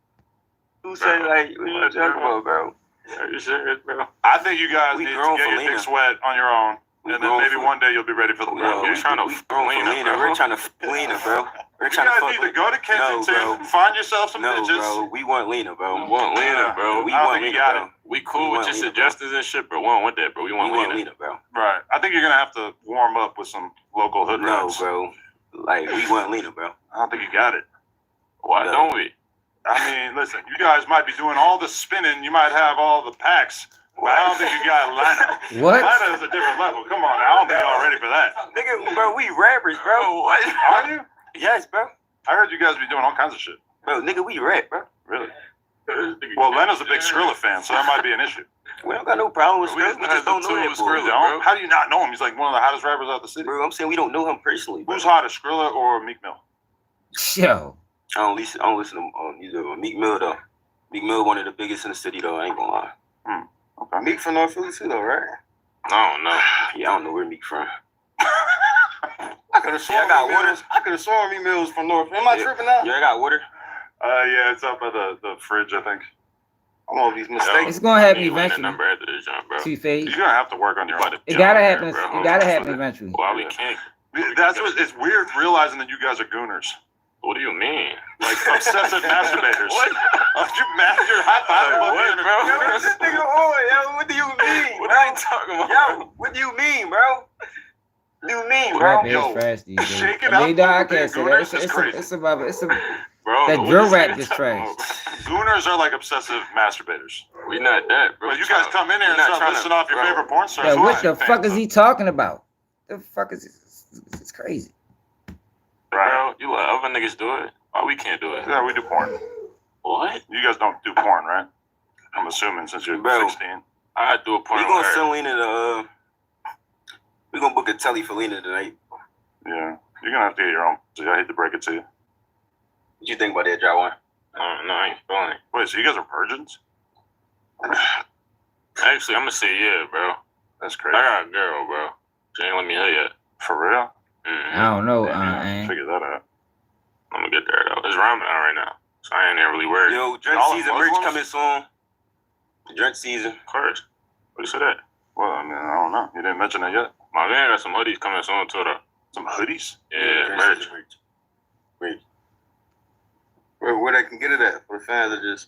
Who said like what you talking about, bro? Are you serious, bro? I think you guys need to grown get for your Lena. dick sweat on your own. And then maybe one day you'll be ready for the Bro, world. We're trying to Lena, bro. We're trying to Lena, bro. We're You trying guys to need to go to Kensington, bro. find yourself some No, bitches. bro. We want Lena, bro. We want Lena, bro. We I don't want think you Lena, got bro. it. We cool We with want your Lena, suggestions and shit, but we don't want that, bro. We want We want Lena. Lena, bro. Right. I think you're gonna have to warm up with some local hood No, raps. bro. Like, we want Lena, bro. I don't think you got it. Why don't we? I mean, listen, you guys might be doing all the spinning. You might have all the packs. But I don't think you got Lena. What? Lena is a different level. Come on, now. I don't think y'all ready for that. Nigga, bro, we rappers, bro. What? Are you? Yes, bro. I heard you guys be doing all kinds of shit. Bro, nigga, we rap, bro. Really? Well, Lena's a big Skrilla fan, so that might be an issue. We don't got no problem with We Skrilla. We just don't know that boy. Skrilla, bro. How do you not know him? He's like one of the hottest rappers out the city. Bro, I'm saying we don't know him personally, bro. Who's hotter, Skrilla or Meek Mill? Yo. I don't listen to either. Meek Mill, though. Meek Mill, one of the biggest in the city, though. I ain't gonna lie. Okay. Meek from North Philly too, though, right? I don't know. Yeah, I don't know where Meek from. I could have sworn. I could have sworn Meek Mill was from North. Am I tripping now? Yeah, I got water. Yeah, it's up by the fridge, I think. I'm on these mistakes. It's gonna happen You want that eventually. number after this, John, bro. Two-Face. You're gonna have to work on your own. It gotta happen. It gotta happen eventually. Why we can't? That's what it's weird realizing that you guys are gooners. What do you mean? Like obsessive masturbators. What? You're high-fiving What, bro? bro? This nigga on, yo. What do you mean? What are you talking about? Yo, what do you mean, bro? What do you mean, bro? Rap is Yo, trash these days. shake it I mean, up, I man. can't say that. Gooners is crazy. It's a Bro, that what drill this rap nigga is talking trash. about? Gooners are like obsessive masturbators. We not that, bro. But you guys come in here and start listing off your favorite porn stars. Yeah, what Why? the fuck is he talking about? The fuck is this? It's crazy. Bro, you let other niggas do it. Why we can't do it? Yeah, we do porn. What? You guys don't do porn, right? I'm assuming since you're Bro. 16. I do a porn. We gonna send Lena to, we gonna book a telly for Lena tonight. Yeah, you're gonna have to get your own. I hate to break it to you. What you think about that, Jawan? No, I ain't feeling it. Wait, so you guys are virgins? Actually, I'm gonna say yeah, bro. That's crazy. I got a girl, bro. She ain't let me hit yet. For real? Mm-hmm. I don't know. Figure that out. I'm gonna get there though. It's Ramadan right now, so I ain't even really worried. Yo, drink Y'all season Muslims? merch coming soon. Drink season. Of course. What you say that? Well, I mean, I don't know. You didn't mention it yet. My man got some hoodies coming soon too, though. Some hoodies? Yeah, Drink merch. season merch. Where they can get it at for the fans that just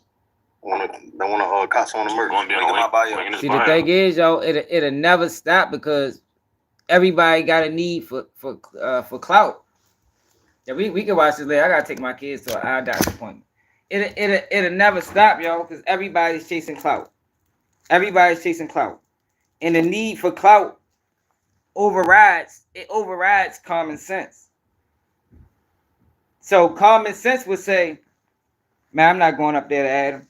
want to cop on the merch. Gonna be Link on in my link. bio. Link in his See, the bio. thing is, yo, it'll never stop because everybody got a need for clout. Yeah, we can watch this later. I gotta take my kids to an eye doctor appointment. It'll never stop, yo, because everybody's chasing clout. Everybody's chasing clout, and the need for clout overrides common sense. So common sense would say, man, I'm not going up there to Adam.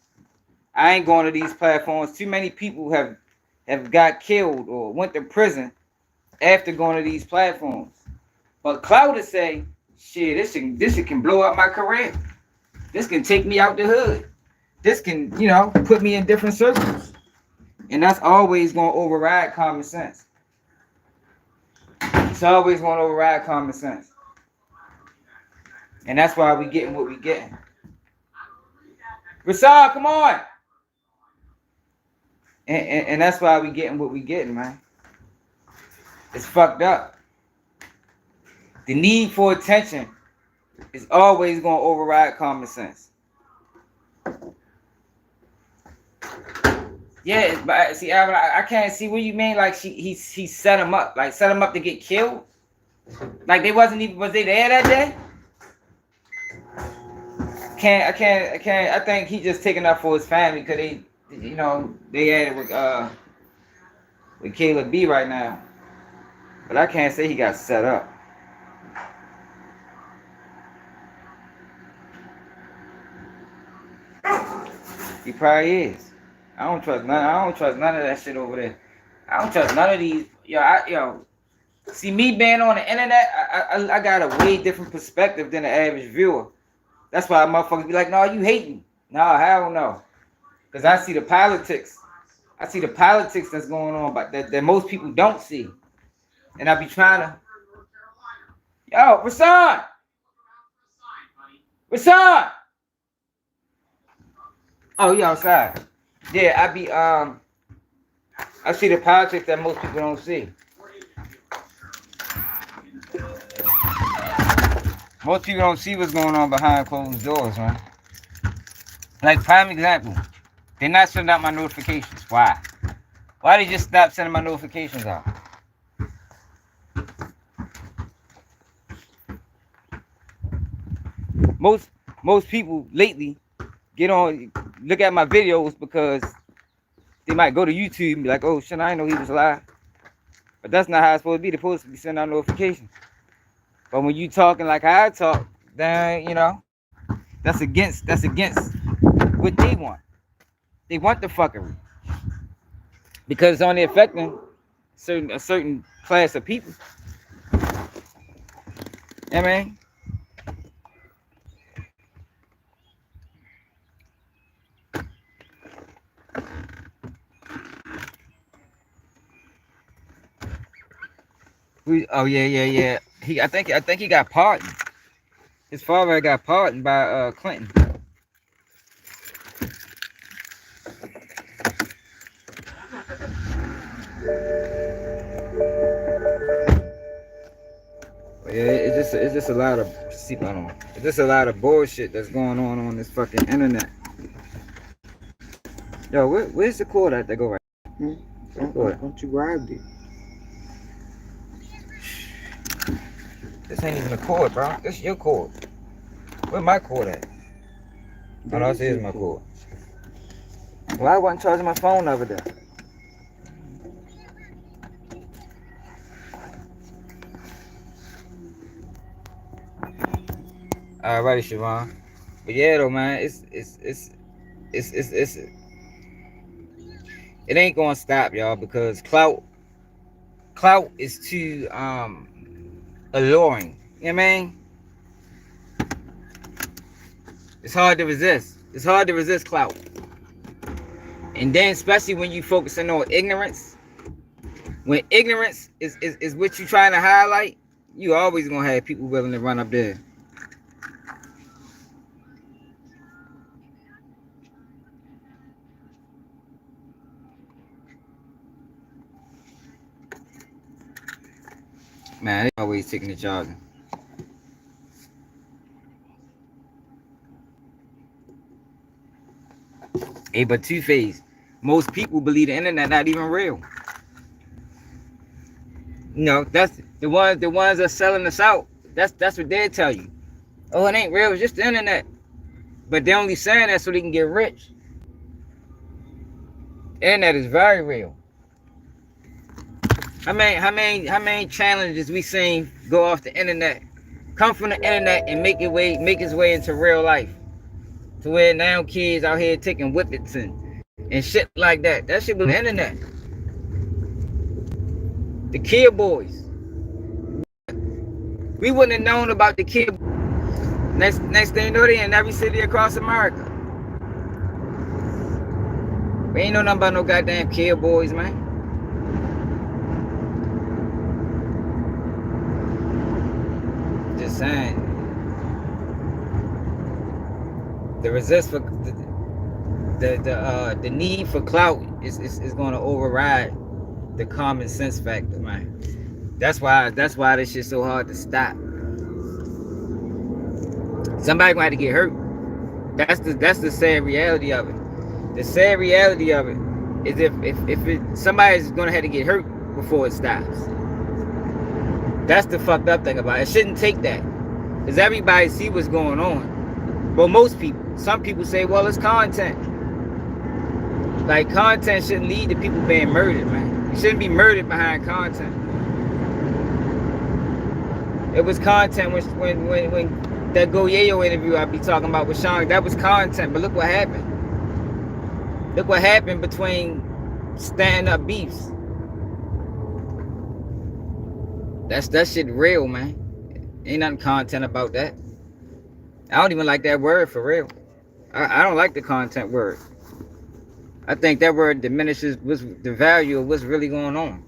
I ain't going to these platforms. Too many people have got killed or went to prison after going to these platforms. But clout would say, shit, this shit can blow up my career. This can take me out the hood. This can, put me in different circles. And that's always going to override common sense. It's always going to override common sense. And that's why we getting what we getting. Rasad, come on. And that's why we getting what we getting, man. It's fucked up. The need for attention is always going to override common sense. Yeah, but see, I can't see what you mean. Like he set him up, like set him up to get killed. Like was they there that day? I can't. I think he just taking up for his family because they had it with Caleb B right now. But I can't say he got set up. He probably is. I don't trust none of that shit over there. I don't trust none of these. See, me being on the internet, I got a way different perspective than the average viewer. That's why motherfuckers be like, no, you hating. No, hell no. Because I see the politics. I see the politics that's going on, but that most people don't see. And I be trying to. Yo, Rasan! Rasan! Oh, you outside. Yeah, I see the politics that most people don't see. Most people don't see what's going on behind closed doors, man. Like, prime example, they're not sending out my notifications. Why? Why they just stop sending my notifications out? most people lately get on, look at my videos because they might go to YouTube and be like, oh shit, I didn't know he was alive. But that's not how it's supposed to be. They're supposed to be sending out notifications. But when you talking like how I talk, then you know, that's against what they want. They want the fuckery. Because it's only affecting a certain class of people. Yeah, man. Oh yeah. I think he got pardoned. His father got pardoned by Clinton. Yeah, it's just a lot of it's just a lot of bullshit that's going on this fucking internet. Yo, where's the cord at that go right? Don't you grab it? This ain't even a cord, bro. This is your cord. Where my cord at? Oh, no, this is my cord. Why I wasn't charging my phone over there? Alrighty, Siobhan. But yeah, though, man, it ain't gonna stop, y'all, because clout is too alluring. You know what I mean? It's hard to resist. It's hard to resist clout. And then especially when you focusing on ignorance. When ignorance is what you trying to highlight, you always gonna have people willing to run up there. Man, they always taking the charger. Hey, but Two-Face, most people believe the internet not even real. You know, that's the ones that's selling us out. That's what they tell you. Oh, it ain't real, it's just the internet. But they only saying that so they can get rich. The internet is very real. How many challenges we seen go off the internet, come from the internet and make its way into real life, to where now kids out here taking whippets and shit like that. That shit was the internet. The Kid Boys. We wouldn't have known about the Kid. Next thing you know, they in every city across America. We ain't know nothing about no goddamn Kid Boys, man. Just saying. The resist for the need for clout is going to override the common sense factor, man. That's why this shit's so hard to stop. Somebody gonna have to get hurt. That's the sad reality of it. The sad reality of it is if somebody's gonna have to get hurt before it stops. That's the fucked up thing about it. It shouldn't take that, because everybody see what's going on. Well, most people. Some people say, well, it's content. Like, content shouldn't lead to people being murdered, man. You shouldn't be murdered behind content. It was content when that Goyeo interview I be talking about with Sean, that was content, but look what happened. Look what happened between stand-up beefs. That shit real, man. Ain't nothing content about that. I don't even like that word for real. I don't like the content word. I think that word diminishes the value of what's really going on.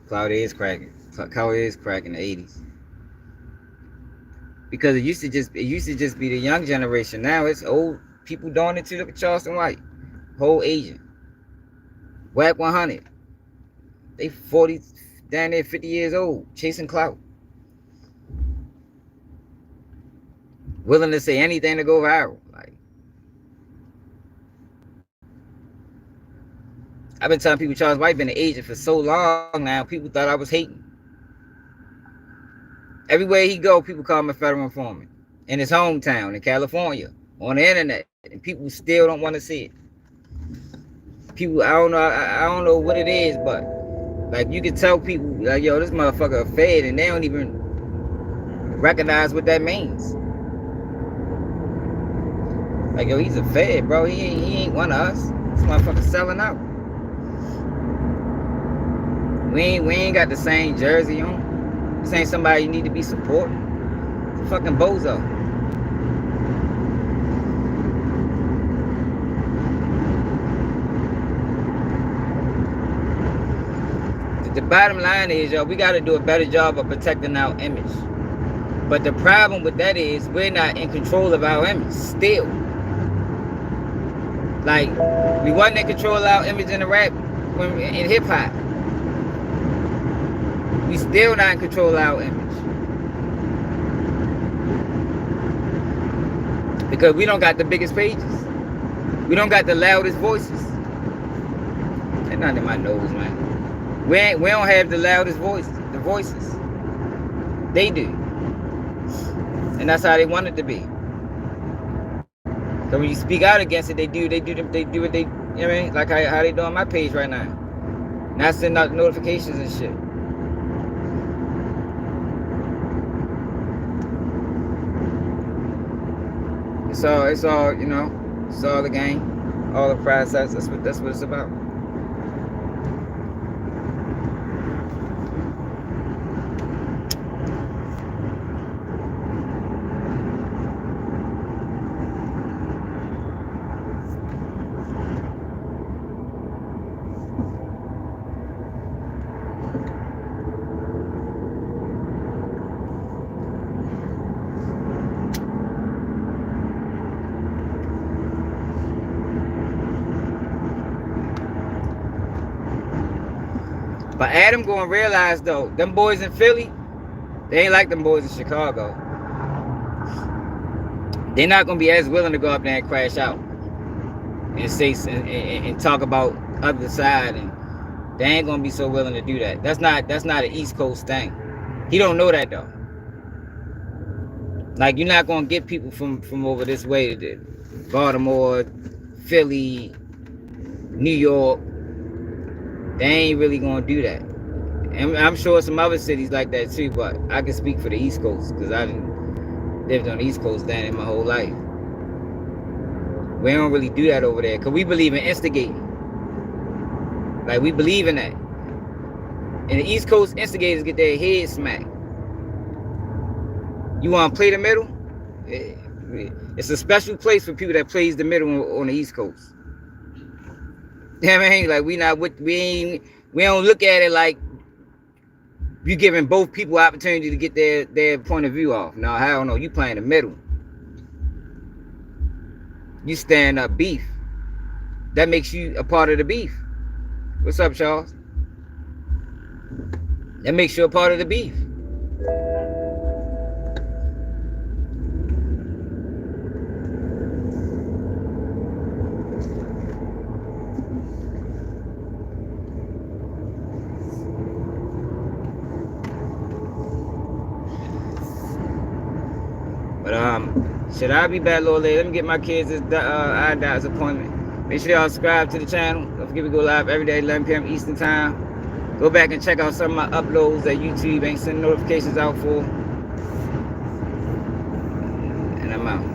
Cloud is cracking. Cloud is cracking in the 80s. Because it used to just be the young generation. Now it's old people doing it too. Look at Charleston White, whole agent. Whack 100. They 40, down there 50 years old, chasing clout. Willing to say anything to go viral. Like, I've been telling people Charles White been an agent for so long now. People thought I was hating. Everywhere he go, people call him a federal informant. In his hometown, in California, on the internet, and people still don't want to see it. People, I don't know what it is, but like you can tell people, like, yo, this motherfucker a fed, and they don't even recognize what that means. Like, yo, he's a fed, bro. He ain't one of us. This motherfucker selling out. We ain't got the same jersey on. This ain't somebody you need to be supporting. It's a fucking bozo. The bottom line is, yo, we got to do a better job of protecting our image. But the problem with that is we're not in control of our image still. Like, we wasn't in control of our image in the rap, in hip hop. We still not in control of our image. Because we don't got the biggest pages. We don't got the loudest voices. They're not in my nose, man. We don't have the loudest voices. They do. And that's how they want it to be. So when you speak out against it, they do what they, you know what I mean? Like how they do on my page right now. Not sending out notifications and shit. It's all, you know, it's all the game, all the process. That's what it's about. But Adam gonna realize though, them boys in Philly, they ain't like them boys in Chicago. They're not gonna be as willing to go up there and crash out and say and talk about other side, and they ain't gonna be so willing to do that. That's not an East Coast thing. He don't know that though. Like, you're not gonna get people from over this way to Baltimore, Philly, New York. They ain't really gonna do that. And I'm sure some other cities like that too, but I can speak for the East Coast because I didn't lived on the East Coast down in my whole life. We don't really do that over there because we believe in instigating. Like, we believe in that. And the East Coast instigators get their heads smacked. You want to play the middle? It's a special place for people that plays the middle on the East Coast. You know what I mean? Like, we don't look at it like you giving both people opportunity to get their point of view off. No, hell no. You playing the middle. You stand up beef. That makes you a part of the beef. What's up, Charles? That makes you a part of the beef. But should I be back a little late? Let me get my kids this eye doctor's appointment. Make sure y'all subscribe to the channel. Don't forget we go live every day, 11 p.m. Eastern time. Go back and check out some of my uploads that YouTube ain't sending notifications out for. And I'm out.